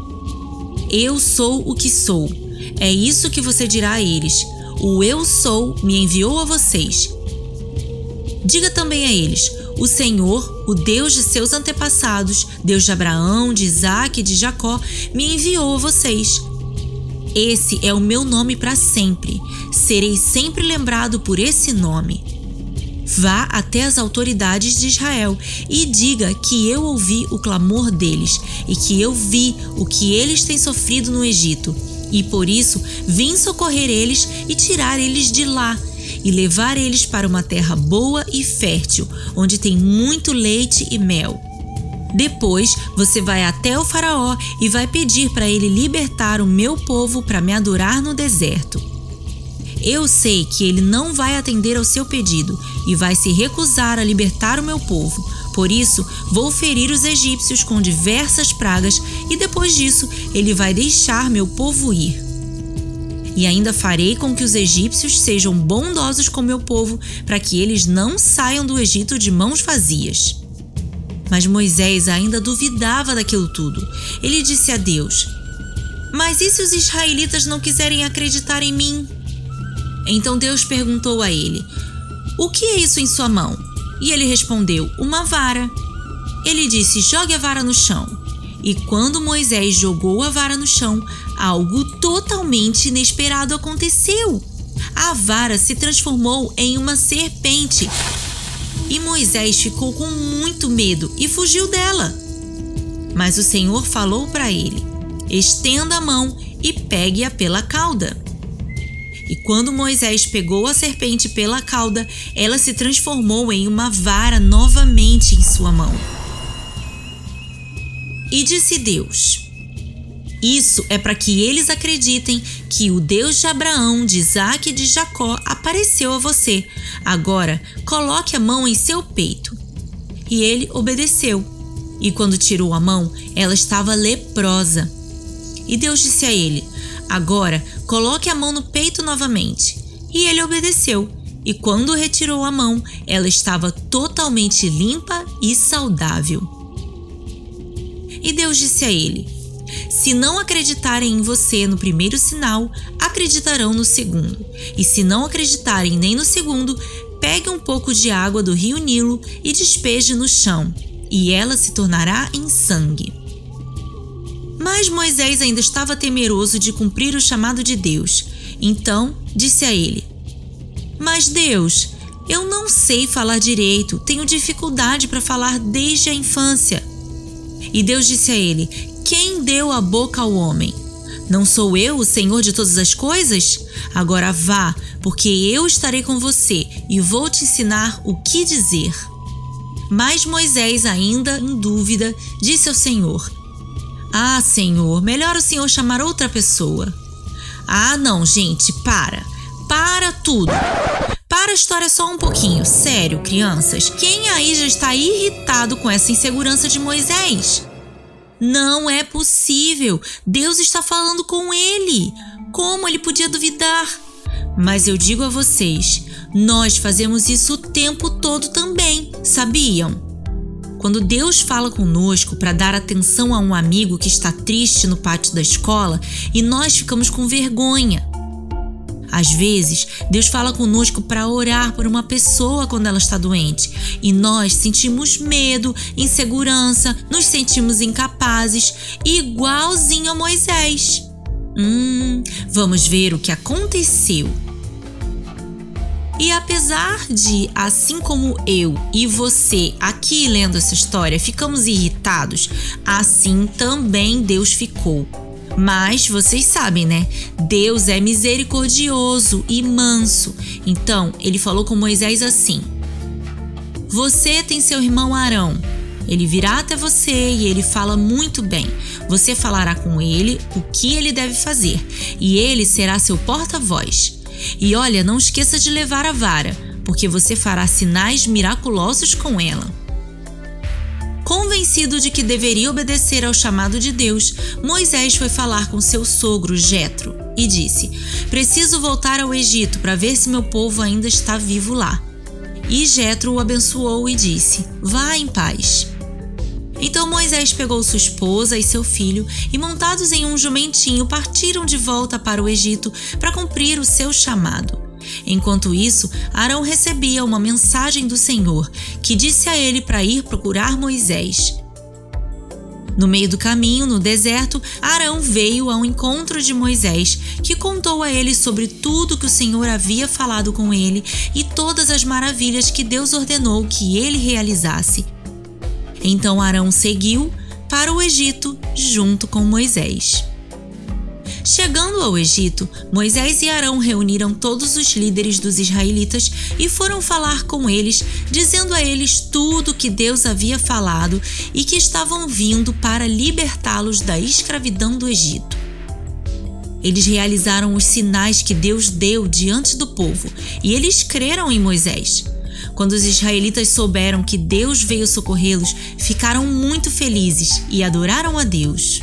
"Eu sou o que sou. É isso que você dirá a eles. O Eu Sou me enviou a vocês. Diga também a eles: o Senhor, o Deus de seus antepassados, Deus de Abraão, de Isaque e de Jacó, me enviou a vocês. Esse é o meu nome para sempre. Serei sempre lembrado por esse nome. Vá até as autoridades de Israel e diga que eu ouvi o clamor deles e que eu vi o que eles têm sofrido no Egito. E por isso vim socorrer eles e tirar eles de lá e levar eles para uma terra boa e fértil, onde tem muito leite e mel. Depois você vai até o Faraó e vai pedir para ele libertar o meu povo para me adorar no deserto. Eu sei que ele não vai atender ao seu pedido e vai se recusar a libertar o meu povo. Por isso, vou ferir os egípcios com diversas pragas e depois disso ele vai deixar meu povo ir. E ainda farei com que os egípcios sejam bondosos com meu povo para que eles não saiam do Egito de mãos vazias." Mas Moisés ainda duvidava daquilo tudo. Ele disse a Deus: "Mas e se os israelitas não quiserem acreditar em mim?" Então Deus perguntou a ele: "O que é isso em sua mão?" E ele respondeu: "Uma vara." Ele disse: "Jogue a vara no chão." E quando Moisés jogou a vara no chão, algo totalmente inesperado aconteceu. A vara se transformou em uma serpente. E Moisés ficou com muito medo e fugiu dela. Mas o Senhor falou para ele: "Estenda a mão e pegue-a pela cauda." E quando Moisés pegou a serpente pela cauda, ela se transformou em uma vara novamente em sua mão. E disse Deus: "Isso é para que eles acreditem que o Deus de Abraão, de Isaque e de Jacó apareceu a você. Agora, coloque a mão em seu peito." E ele obedeceu. E quando tirou a mão, ela estava leprosa. E Deus disse a ele: "Agora, coloque a mão no peito novamente." E ele obedeceu. E quando retirou a mão, ela estava totalmente limpa e saudável. E Deus disse a ele: "Se não acreditarem em você no primeiro sinal, acreditarão no segundo. E se não acreditarem nem no segundo, pegue um pouco de água do rio Nilo e despeje no chão, e ela se tornará em sangue." Mas Moisés ainda estava temeroso de cumprir o chamado de Deus. Então disse a ele: Mas Deus, eu não sei falar direito, tenho dificuldade para falar desde a infância. E Deus disse a ele: quem deu a boca ao homem? Não sou eu o Senhor de todas as coisas? Agora vá, porque eu estarei com você e vou te ensinar o que dizer. Mas Moisés, ainda em dúvida, disse ao Senhor: Ah, Senhor, melhor o Senhor chamar outra pessoa. Ah, não, gente, para tudo. Para a história só um pouquinho. Sério, crianças, quem aí já está irritado com essa insegurança de Moisés? Não é possível. Deus está falando com ele. Como ele podia duvidar? Mas eu digo a vocês, nós fazemos isso o tempo todo também, sabiam? Quando Deus fala conosco para dar atenção a um amigo que está triste no pátio da escola e nós ficamos com vergonha. Às vezes, Deus fala conosco para orar por uma pessoa quando ela está doente e nós sentimos medo, insegurança, nos sentimos incapazes, igualzinho a Moisés. Vamos ver o que aconteceu. E apesar de, assim como eu e você aqui lendo essa história, ficamos irritados, assim também Deus ficou. Mas vocês sabem, né? Deus é misericordioso e manso. Então, ele falou com Moisés assim: Você tem seu irmão Arão. Ele virá até você e ele fala muito bem. Você falará com ele o que ele deve fazer e ele será seu porta-voz. E olha, não esqueça de levar a vara, porque você fará sinais miraculosos com ela. Convencido de que deveria obedecer ao chamado de Deus, Moisés foi falar com seu sogro Jetro e disse: Preciso voltar ao Egito para ver se meu povo ainda está vivo lá. E Jetro o abençoou e disse: Vá em paz. Então Moisés pegou sua esposa e seu filho e, montados em um jumentinho, partiram de volta para o Egito para cumprir o seu chamado. Enquanto isso, Arão recebia uma mensagem do Senhor, que disse a ele para ir procurar Moisés. No meio do caminho, no deserto, Arão veio ao encontro de Moisés, que contou a ele sobre tudo que o Senhor havia falado com ele e todas as maravilhas que Deus ordenou que ele realizasse. Então Arão seguiu para o Egito junto com Moisés. Chegando ao Egito, Moisés e Arão reuniram todos os líderes dos israelitas e foram falar com eles, dizendo a eles tudo o que Deus havia falado e que estavam vindo para libertá-los da escravidão do Egito. Eles realizaram os sinais que Deus deu diante do povo e eles creram em Moisés. Quando os israelitas souberam que Deus veio socorrê-los, ficaram muito felizes e adoraram a Deus.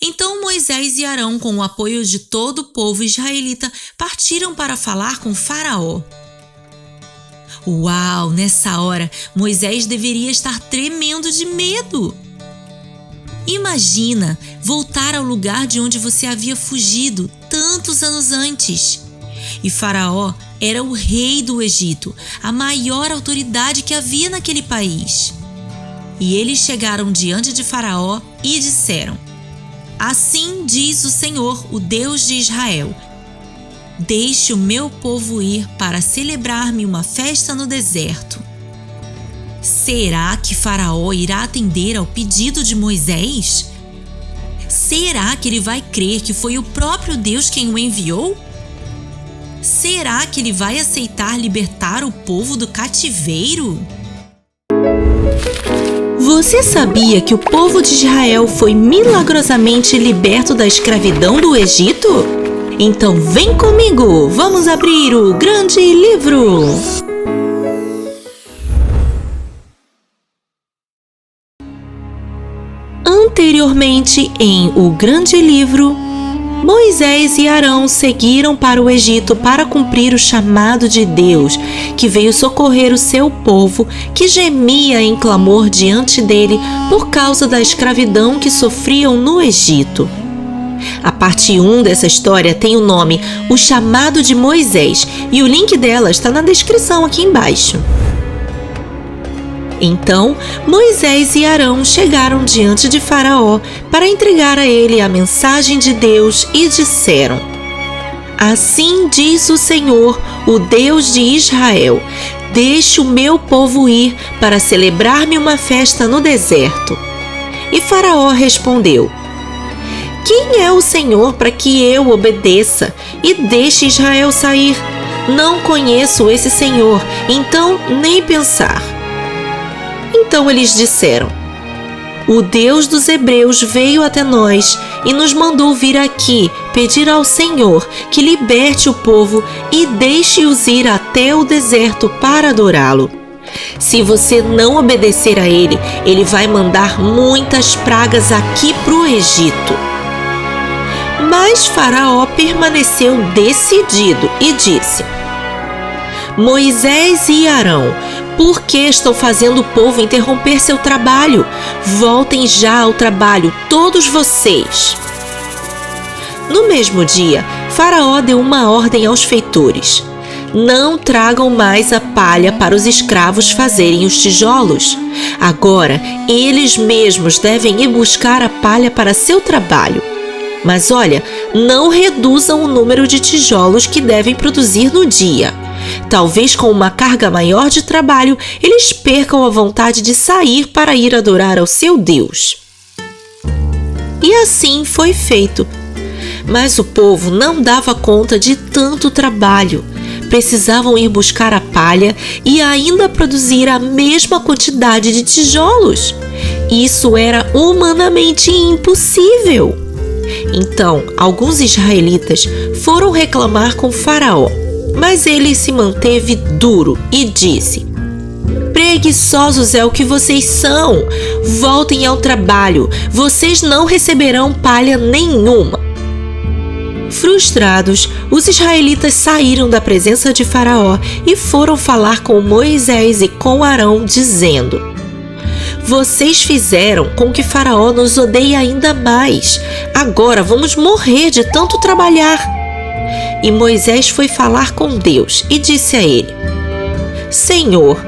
Então Moisés e Arão, com o apoio de todo o povo israelita, partiram para falar com Faraó. Uau! Nessa hora, Moisés deveria estar tremendo de medo. Imagina voltar ao lugar de onde você havia fugido tantos anos antes. E Faraó era o rei do Egito, a maior autoridade que havia naquele país. E eles chegaram diante de Faraó e disseram: Assim diz o Senhor, o Deus de Israel: Deixe o meu povo ir para celebrar-me uma festa no deserto. Será que Faraó irá atender ao pedido de Moisés? Será que ele vai crer que foi o próprio Deus quem o enviou? Será que ele vai aceitar libertar o povo do cativeiro? Você sabia que o povo de Israel foi milagrosamente liberto da escravidão do Egito? Então vem comigo, vamos abrir o grande livro! Anteriormente em O Grande Livro, Moisés e Arão seguiram para o Egito para cumprir o chamado de Deus, que veio socorrer o seu povo, que gemia em clamor diante dele por causa da escravidão que sofriam no Egito. A parte 1 dessa história tem o nome O Chamado de Moisés e o link dela está na descrição aqui embaixo. Então, Moisés e Arão chegaram diante de Faraó para entregar a ele a mensagem de Deus e disseram: Assim diz o Senhor, o Deus de Israel: deixe o meu povo ir para celebrar-me uma festa no deserto. E Faraó respondeu: quem é o Senhor para que eu obedeça e deixe Israel sair? Não conheço esse Senhor, então nem pensar. Então eles disseram: o Deus dos Hebreus veio até nós e nos mandou vir aqui pedir ao Senhor que liberte o povo e deixe-os ir até o deserto para adorá-lo. Se você não obedecer a ele, ele vai mandar muitas pragas aqui para o Egito. Mas Faraó permaneceu decidido e disse: Moisés e Arão, por que estão fazendo o povo interromper seu trabalho? Voltem já ao trabalho, todos vocês. No mesmo dia, Faraó deu uma ordem aos feitores: não tragam mais a palha para os escravos fazerem os tijolos. Agora, eles mesmos devem ir buscar a palha para seu trabalho. Mas olha, não reduzam o número de tijolos que devem produzir no dia. Talvez com uma carga maior de trabalho, eles percam a vontade de sair para ir adorar ao seu Deus. E assim foi feito. Mas o povo não dava conta de tanto trabalho. Precisavam ir buscar a palha e ainda produzir a mesma quantidade de tijolos. Isso era humanamente impossível. Então, alguns israelitas foram reclamar com Faraó, mas ele se manteve duro e disse: preguiçosos é o que vocês são. Voltem ao trabalho, vocês não receberão palha nenhuma. Frustrados, os israelitas saíram da presença de Faraó e foram falar com Moisés e com Arão, dizendo: vocês fizeram com que Faraó nos odeie ainda mais. Agora vamos morrer de tanto trabalhar. E Moisés foi falar com Deus e disse a ele: Senhor,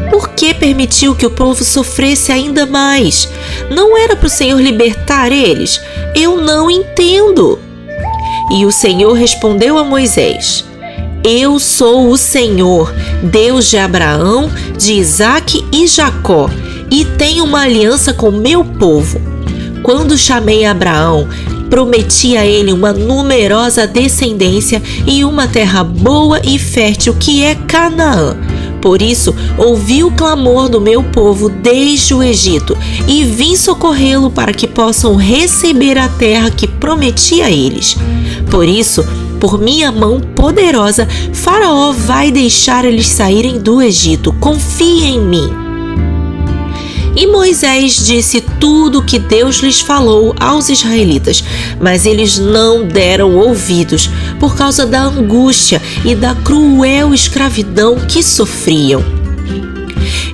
por que permitiu que o povo sofresse ainda mais? Não era para o Senhor libertar eles? Eu não entendo. E o Senhor respondeu a Moisés: eu sou o Senhor, Deus de Abraão, de Isaque e Jacó, e tenho uma aliança com meu povo. Quando chamei Abraão, prometi a ele uma numerosa descendência e uma terra boa e fértil que é Canaã. Por isso, ouvi o clamor do meu povo desde o Egito e vim socorrê-lo para que possam receber a terra que prometi a eles. Por isso, por minha mão poderosa, Faraó vai deixar eles saírem do Egito. Confie em mim. E Moisés disse tudo o que Deus lhes falou aos israelitas, mas eles não deram ouvidos por causa da angústia e da cruel escravidão que sofriam.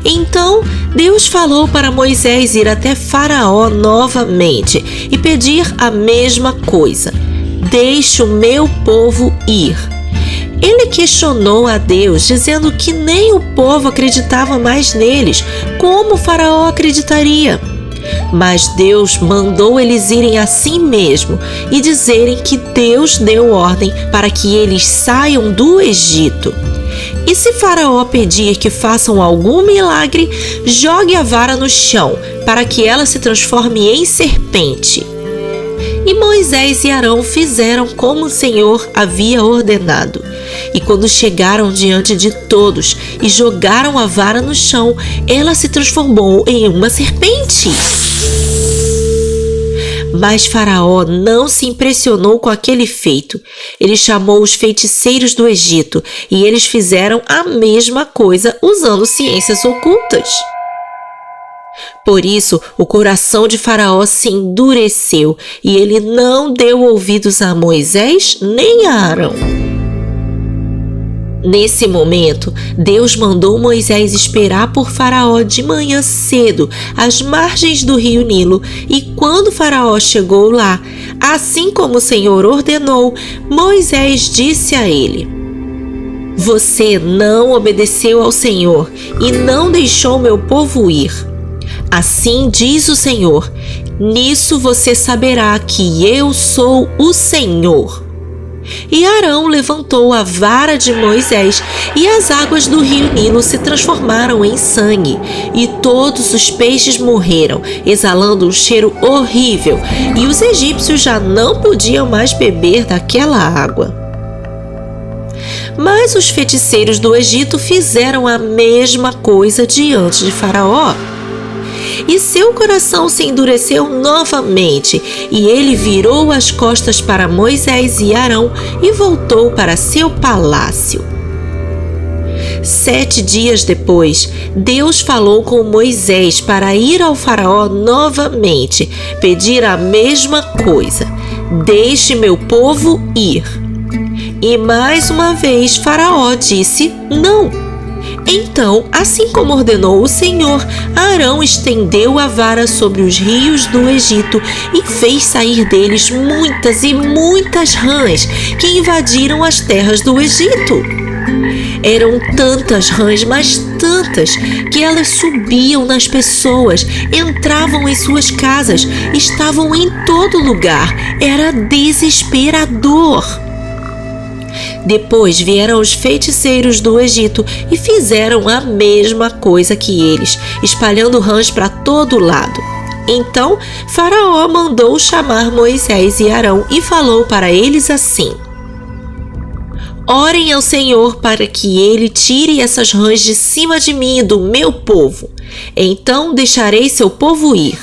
Então Deus falou para Moisés ir até Faraó novamente e pedir a mesma coisa: deixe o meu povo ir. Ele questionou a Deus, dizendo que nem o povo acreditava mais neles. Como Faraó acreditaria? Mas Deus mandou eles irem assim mesmo e dizerem que Deus deu ordem para que eles saiam do Egito. E se Faraó pedir que façam algum milagre, jogue a vara no chão, para que ela se transforme em serpente. E Moisés e Arão fizeram como o Senhor havia ordenado. E quando chegaram diante de todos e jogaram a vara no chão, ela se transformou em uma serpente. Mas Faraó não se impressionou com aquele feito. Ele chamou os feiticeiros do Egito e eles fizeram a mesma coisa usando ciências ocultas. Por isso, o coração de Faraó se endureceu e ele não deu ouvidos a Moisés nem a Arão. Nesse momento, Deus mandou Moisés esperar por Faraó de manhã cedo, às margens do rio Nilo, e quando Faraó chegou lá, assim como o Senhor ordenou, Moisés disse a ele: você não obedeceu ao Senhor e não deixou meu povo ir. Assim diz o Senhor: nisso você saberá que eu sou o Senhor. E Arão levantou a vara de Moisés, e as águas do rio Nilo se transformaram em sangue, e todos os peixes morreram, exalando um cheiro horrível, e os egípcios já não podiam mais beber daquela água. Mas os feiticeiros do Egito fizeram a mesma coisa diante de Faraó. E seu coração se endureceu novamente, e ele virou as costas para Moisés e Arão e voltou para seu palácio. 7 dias depois, Deus falou com Moisés para ir ao Faraó novamente, pedir a mesma coisa: deixe meu povo ir. E mais uma vez Faraó disse não. Então, assim como ordenou o Senhor, Arão estendeu a vara sobre os rios do Egito e fez sair deles muitas e muitas rãs que invadiram as terras do Egito. Eram tantas rãs, mas tantas, que elas subiam nas pessoas, entravam em suas casas, estavam em todo lugar. Era desesperador. Depois vieram os feiticeiros do Egito e fizeram a mesma coisa que eles, espalhando rãs para todo lado. Então Faraó mandou chamar Moisés e Arão e falou para eles assim: orem ao Senhor para que ele tire essas rãs de cima de mim e do meu povo. Então deixarei seu povo ir.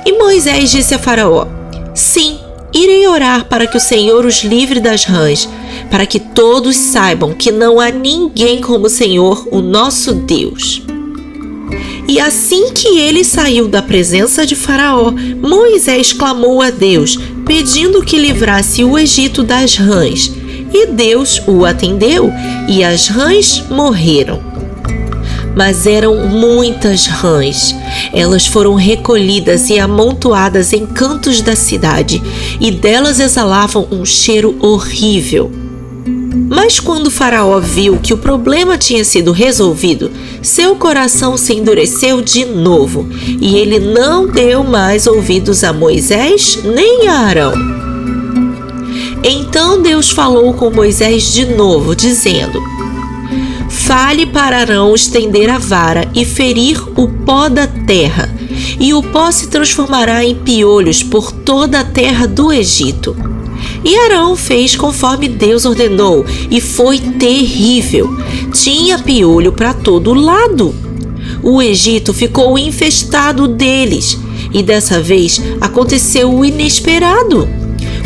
E Moisés disse a Faraó: sim, irei orar para que o Senhor os livre das rãs, para que todos saibam que não há ninguém como o Senhor, o nosso Deus. E assim que ele saiu da presença de Faraó, Moisés clamou a Deus, pedindo que livrasse o Egito das rãs. E Deus o atendeu, e as rãs morreram. Mas eram muitas rãs. Elas foram recolhidas e amontoadas em cantos da cidade, e delas exalavam um cheiro horrível. Mas quando Faraó viu que o problema tinha sido resolvido, seu coração se endureceu de novo, e ele não deu mais ouvidos a Moisés nem a Arão. Então Deus falou com Moisés de novo, dizendo: fale para Arão estender a vara e ferir o pó da terra, e o pó se transformará em piolhos por toda a terra do Egito. E Arão fez conforme Deus ordenou, e foi terrível. Tinha piolho para todo lado. O Egito ficou infestado deles, e dessa vez aconteceu o inesperado.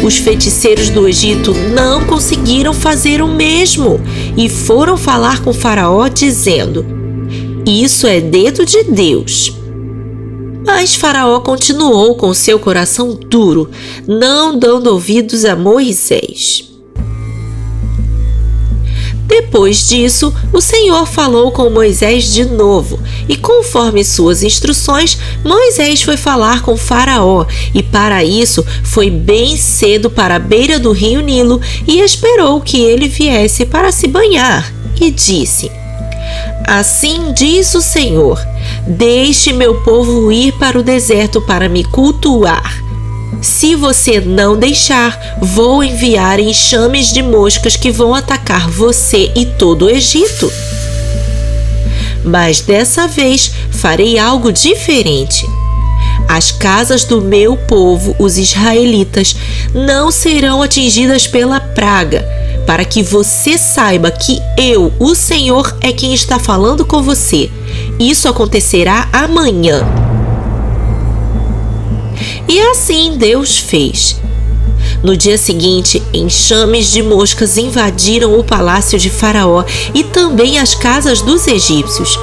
Os feiticeiros do Egito não conseguiram fazer o mesmo e foram falar com Faraó dizendo: isso é dedo de Deus. Mas Faraó continuou com seu coração duro, não dando ouvidos a Moisés. Depois disso, o Senhor falou com Moisés de novo, e conforme suas instruções, Moisés foi falar com Faraó, e para isso foi bem cedo para a beira do rio Nilo e esperou que ele viesse para se banhar, e disse: assim diz o Senhor: deixe meu povo ir para o deserto para me cultuar. Se você não deixar, vou enviar enxames de moscas que vão atacar você e todo o Egito. Mas dessa vez farei algo diferente. As casas do meu povo, os israelitas, não serão atingidas pela praga, para que você saiba que eu, o Senhor, é quem está falando com você. Isso acontecerá amanhã. E assim Deus fez. No dia seguinte, enxames de moscas invadiram o palácio de Faraó e também as casas dos egípcios.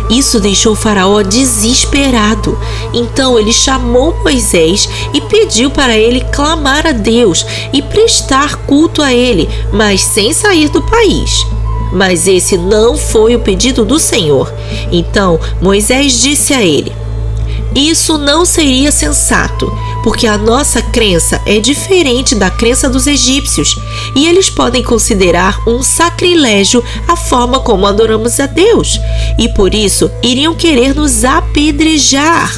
Isso deixou Faraó desesperado. Então ele chamou Moisés e pediu para ele clamar a Deus e prestar culto a ele, mas sem sair do país. Mas esse não foi o pedido do Senhor. Então Moisés disse a ele: isso não seria sensato, porque a nossa crença é diferente da crença dos egípcios, e eles podem considerar um sacrilégio a forma como adoramos a Deus, e por isso iriam querer nos apedrejar.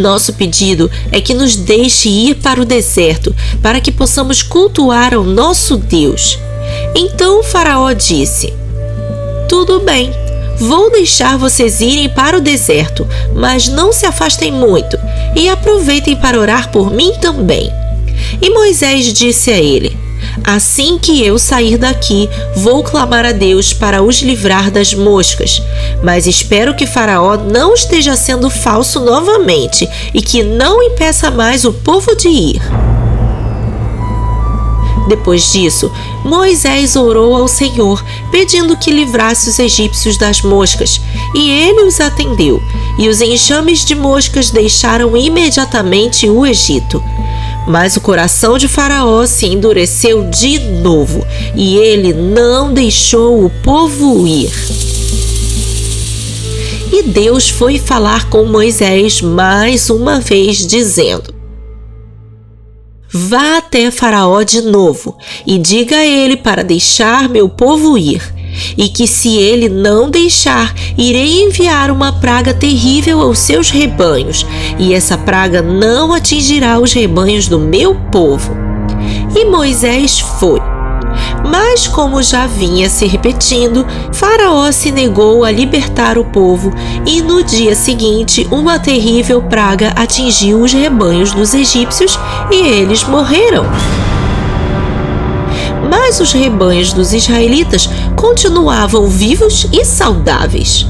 Nosso pedido é que nos deixe ir para o deserto, para que possamos cultuar ao nosso Deus." Então o faraó disse: "Tudo bem, vou deixar vocês irem para o deserto, mas não se afastem muito e aproveitem para orar por mim também." E Moisés disse a ele: "Assim que eu sair daqui, vou clamar a Deus para os livrar das moscas. Mas espero que Faraó não esteja sendo falso novamente e que não impeça mais o povo de ir." Depois disso, Moisés orou ao Senhor, pedindo que livrasse os egípcios das moscas, e ele os atendeu, e os enxames de moscas deixaram imediatamente o Egito. Mas o coração de Faraó se endureceu de novo, e ele não deixou o povo ir. E Deus foi falar com Moisés mais uma vez, dizendo: "Vá até Faraó de novo e diga a ele para deixar meu povo ir, e que se ele não deixar, irei enviar uma praga terrível aos seus rebanhos, e essa praga não atingirá os rebanhos do meu povo." E Moisés foi. Mas, como já vinha se repetindo, Faraó se negou a libertar o povo, e no dia seguinte uma terrível praga atingiu os rebanhos dos egípcios e eles morreram. Mas os rebanhos dos israelitas continuavam vivos e saudáveis.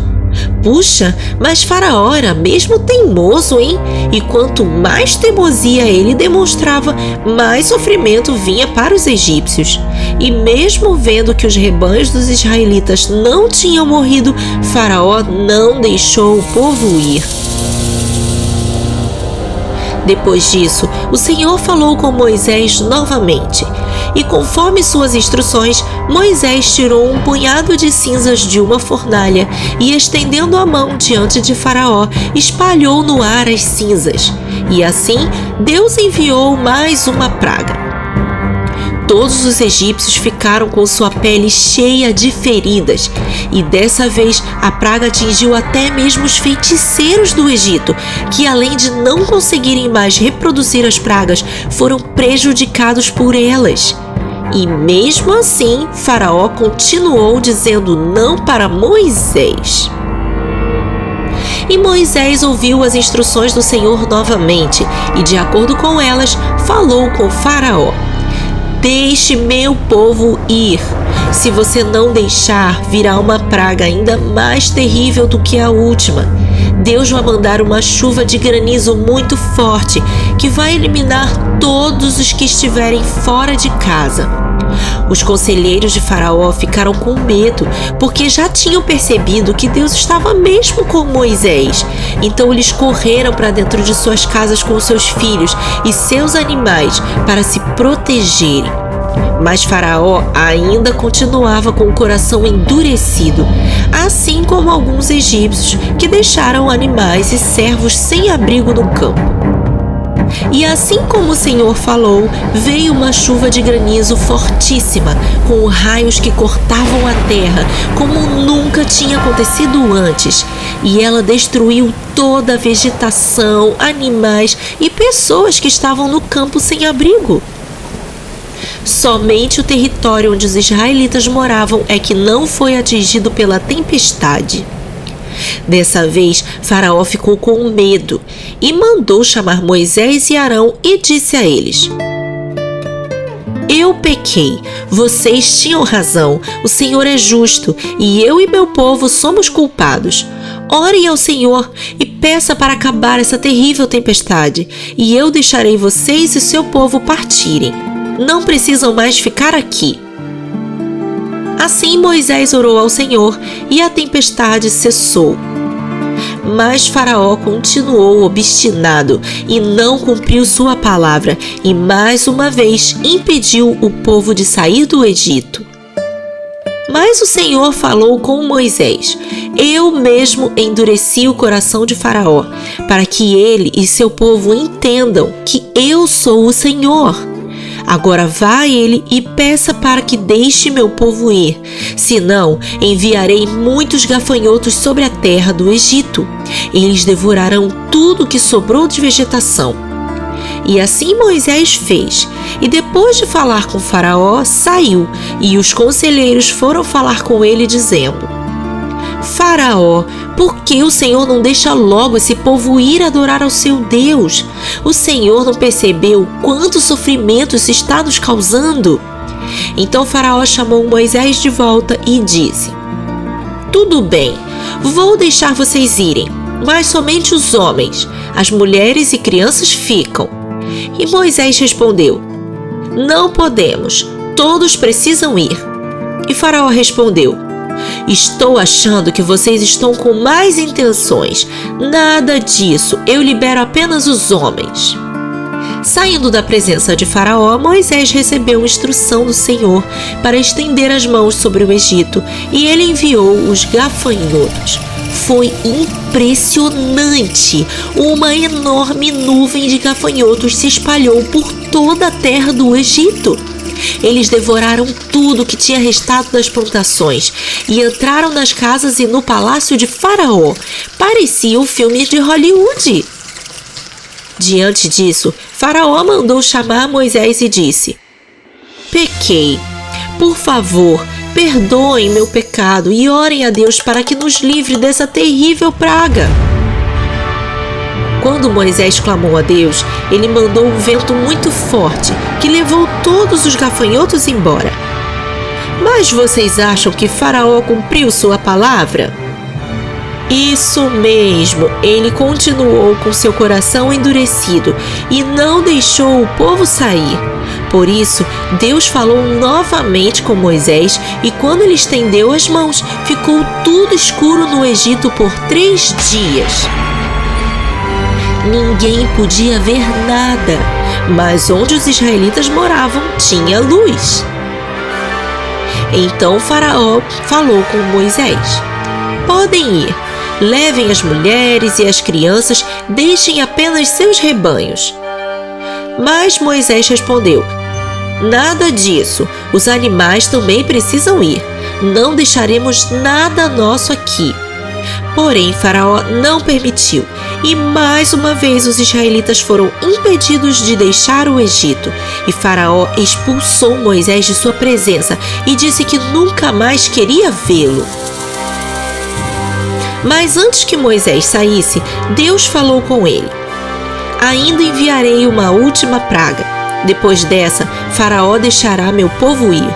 Puxa, mas Faraó era mesmo teimoso, hein? E quanto mais teimosia ele demonstrava, mais sofrimento vinha para os egípcios. E mesmo vendo que os rebanhos dos israelitas não tinham morrido, Faraó não deixou o povo ir. Depois disso, o Senhor falou com Moisés novamente. E conforme suas instruções, Moisés tirou um punhado de cinzas de uma fornalha e, estendendo a mão diante de Faraó, espalhou no ar as cinzas. E assim, Deus enviou mais uma praga. Todos os egípcios ficaram com sua pele cheia de feridas, e dessa vez a praga atingiu até mesmo os feiticeiros do Egito, que além de não conseguirem mais reproduzir as pragas, foram prejudicados por elas. E mesmo assim, Faraó continuou dizendo não para Moisés. E Moisés ouviu as instruções do Senhor novamente, e de acordo com elas, falou com Faraó: "Deixe meu povo ir. Se você não deixar, virá uma praga ainda mais terrível do que a última. Deus vai mandar uma chuva de granizo muito forte, que vai eliminar todos os que estiverem fora de casa." Os conselheiros de Faraó ficaram com medo, porque já tinham percebido que Deus estava mesmo com Moisés. Então eles correram para dentro de suas casas com seus filhos e seus animais para se protegerem. Mas Faraó ainda continuava com o coração endurecido, assim como alguns egípcios que deixaram animais e servos sem abrigo no campo. E assim como o Senhor falou, veio uma chuva de granizo fortíssima, com raios que cortavam a terra, como nunca tinha acontecido antes. E ela destruiu toda a vegetação, animais e pessoas que estavam no campo sem abrigo. Somente o território onde os israelitas moravam é que não foi atingido pela tempestade. Dessa vez, Faraó ficou com medo e mandou chamar Moisés e Arão e disse a eles: "Eu pequei, vocês tinham razão, o Senhor é justo e eu e meu povo somos culpados. Orem ao Senhor e peça para acabar essa terrível tempestade, e eu deixarei vocês e seu povo partirem. Não precisam mais ficar aqui." Assim Moisés orou ao Senhor e a tempestade cessou. Mas Faraó continuou obstinado e não cumpriu sua palavra, e mais uma vez impediu o povo de sair do Egito. Mas o Senhor falou com Moisés: "Eu mesmo endureci o coração de Faraó, para que ele e seu povo entendam que eu sou o Senhor. Agora vá a ele e peça para que deixe meu povo ir. Senão, enviarei muitos gafanhotos sobre a terra do Egito. Eles devorarão tudo que sobrou de vegetação. E assim Moisés fez. E depois de falar com Faraó, saiu, e os conselheiros foram falar com ele, dizendo: Faraó, por que o Senhor não deixa logo esse povo ir adorar ao seu Deus? O Senhor não percebeu quanto sofrimento isso está nos causando? Então Faraó chamou Moisés de volta e disse: Tudo bem, vou deixar vocês irem, mas somente os homens, as mulheres e crianças ficam. E Moisés respondeu: Não podemos, todos precisam ir. E Faraó respondeu: Estou achando que vocês estão com mais intenções. Nada disso, eu libero apenas os homens. Saindo da presença de Faraó, Moisés recebeu instrução do Senhor para estender as mãos sobre o Egito, e ele enviou os gafanhotos. Foi impressionante! Uma enorme nuvem de gafanhotos se espalhou por toda a terra do Egito. Eles devoraram tudo que tinha restado das plantações e entraram nas casas e no palácio de Faraó. Parecia um filme de Hollywood. Diante disso, Faraó mandou chamar Moisés e disse: Pequei. Por favor, perdoem meu pecado e orem a Deus para que nos livre dessa terrível praga. Quando Moisés clamou a Deus, ele mandou um vento muito forte que levou todos os gafanhotos embora. Mas vocês acham que Faraó cumpriu sua palavra? Isso mesmo, ele continuou com seu coração endurecido e não deixou o povo sair. Por isso, Deus falou novamente com Moisés e quando ele estendeu as mãos, ficou tudo escuro no Egito por 3 dias. Ninguém podia ver nada, mas onde os israelitas moravam tinha luz. Então Faraó falou com Moisés: Podem ir, levem as mulheres e as crianças, deixem apenas seus rebanhos. Mas Moisés respondeu: Nada disso, os animais também precisam ir, não deixaremos nada nosso aqui. Porém, Faraó não permitiu, e mais uma vez os israelitas foram impedidos de deixar o Egito. E Faraó expulsou Moisés de sua presença e disse que nunca mais queria vê-lo. Mas antes que Moisés saísse, Deus falou com ele: Ainda enviarei uma última praga. Depois dessa, Faraó deixará meu povo ir.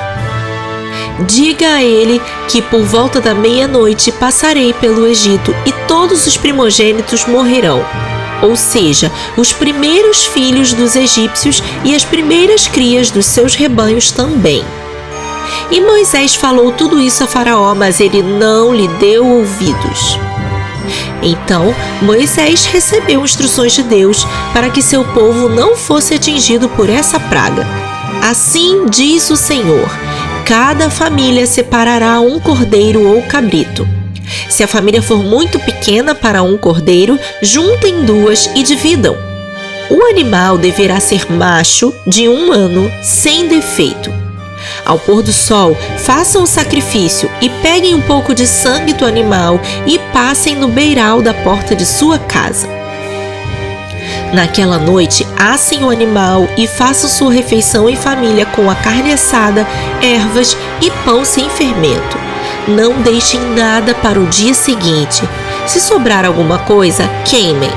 Diga a ele que por volta da meia-noite passarei pelo Egito e todos os primogênitos morrerão, ou seja, os primeiros filhos dos egípcios e as primeiras crias dos seus rebanhos também. E Moisés falou tudo isso a Faraó, mas ele não lhe deu ouvidos. Então Moisés recebeu instruções de Deus para que seu povo não fosse atingido por essa praga. Assim diz o Senhor: cada família separará um cordeiro ou cabrito. Se a família for muito pequena para um cordeiro, juntem 2 e dividam. O animal deverá ser macho, de 1 ano, sem defeito. Ao pôr do sol, façam o sacrifício e peguem um pouco de sangue do animal e passem no beiral da porta de sua casa. Naquela noite, assem o animal e façam sua refeição em família com a carne assada, ervas e pão sem fermento. Não deixem nada para o dia seguinte. Se sobrar alguma coisa, queimem.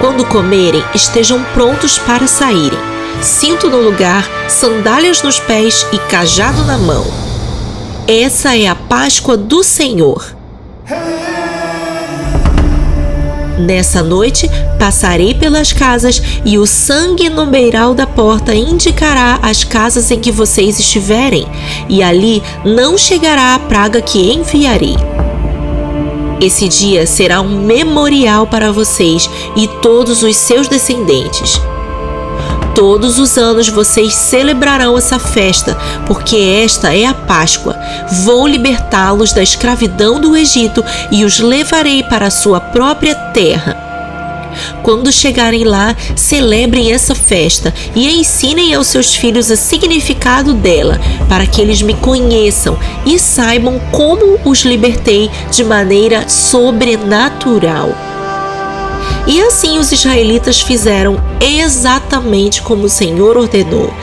Quando comerem, estejam prontos para saírem. Cinto no lugar, sandálias nos pés e cajado na mão. Essa é a Páscoa do Senhor. Nessa noite, passarei pelas casas e o sangue no beiral da porta indicará as casas em que vocês estiverem, e ali não chegará a praga que enviarei. Esse dia será um memorial para vocês e todos os seus descendentes. Todos os anos vocês celebrarão essa festa, porque esta é a Páscoa. Vou libertá-los da escravidão do Egito e os levarei para a sua própria terra. Quando chegarem lá, celebrem essa festa e ensinem aos seus filhos o significado dela, para que eles me conheçam e saibam como os libertei de maneira sobrenatural. E assim os israelitas fizeram exatamente como o Senhor ordenou.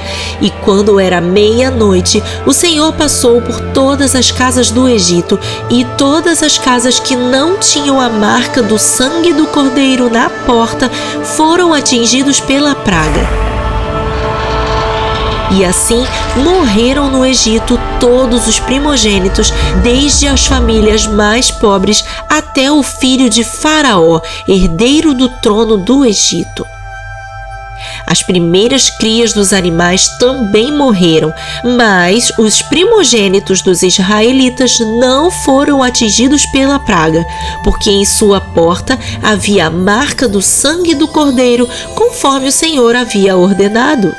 E quando era meia-noite, o Senhor passou por todas as casas do Egito, e todas as casas que não tinham a marca do sangue do cordeiro na porta foram atingidos pela praga. E assim morreram no Egito todos os primogênitos, desde as famílias mais pobres até o filho de Faraó, herdeiro do trono do Egito. As primeiras crias dos animais também morreram, mas os primogênitos dos israelitas não foram atingidos pela praga, porque em sua porta havia a marca do sangue do cordeiro, conforme o Senhor havia ordenado.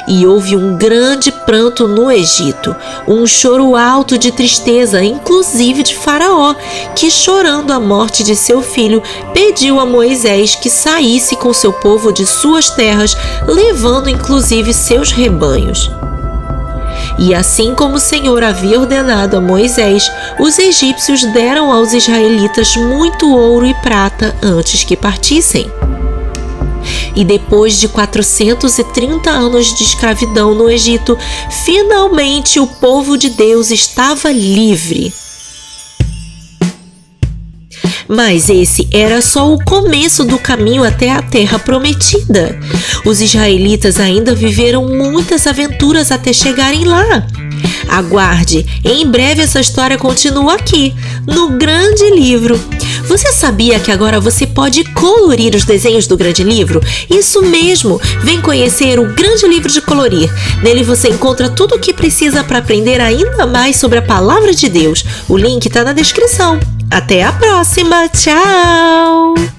E houve um grande pranto no Egito, um choro alto de tristeza, inclusive de Faraó, que, chorando a morte de seu filho, pediu a Moisés que saísse com seu povo de suas terras, levando inclusive seus rebanhos. E assim como o Senhor havia ordenado a Moisés, os egípcios deram aos israelitas muito ouro e prata antes que partissem. E depois de 430 anos de escravidão no Egito, finalmente o povo de Deus estava livre. Mas esse era só o começo do caminho até a terra prometida. Os israelitas ainda viveram muitas aventuras até chegarem lá. Aguarde, em breve essa história continua aqui, no Grande Livro. Você sabia que agora você pode colorir os desenhos do Grande Livro? Isso mesmo! Vem conhecer o Grande Livro de Colorir. Nele você encontra tudo o que precisa para aprender ainda mais sobre a Palavra de Deus. O link está na descrição. Até a próxima! Tchau!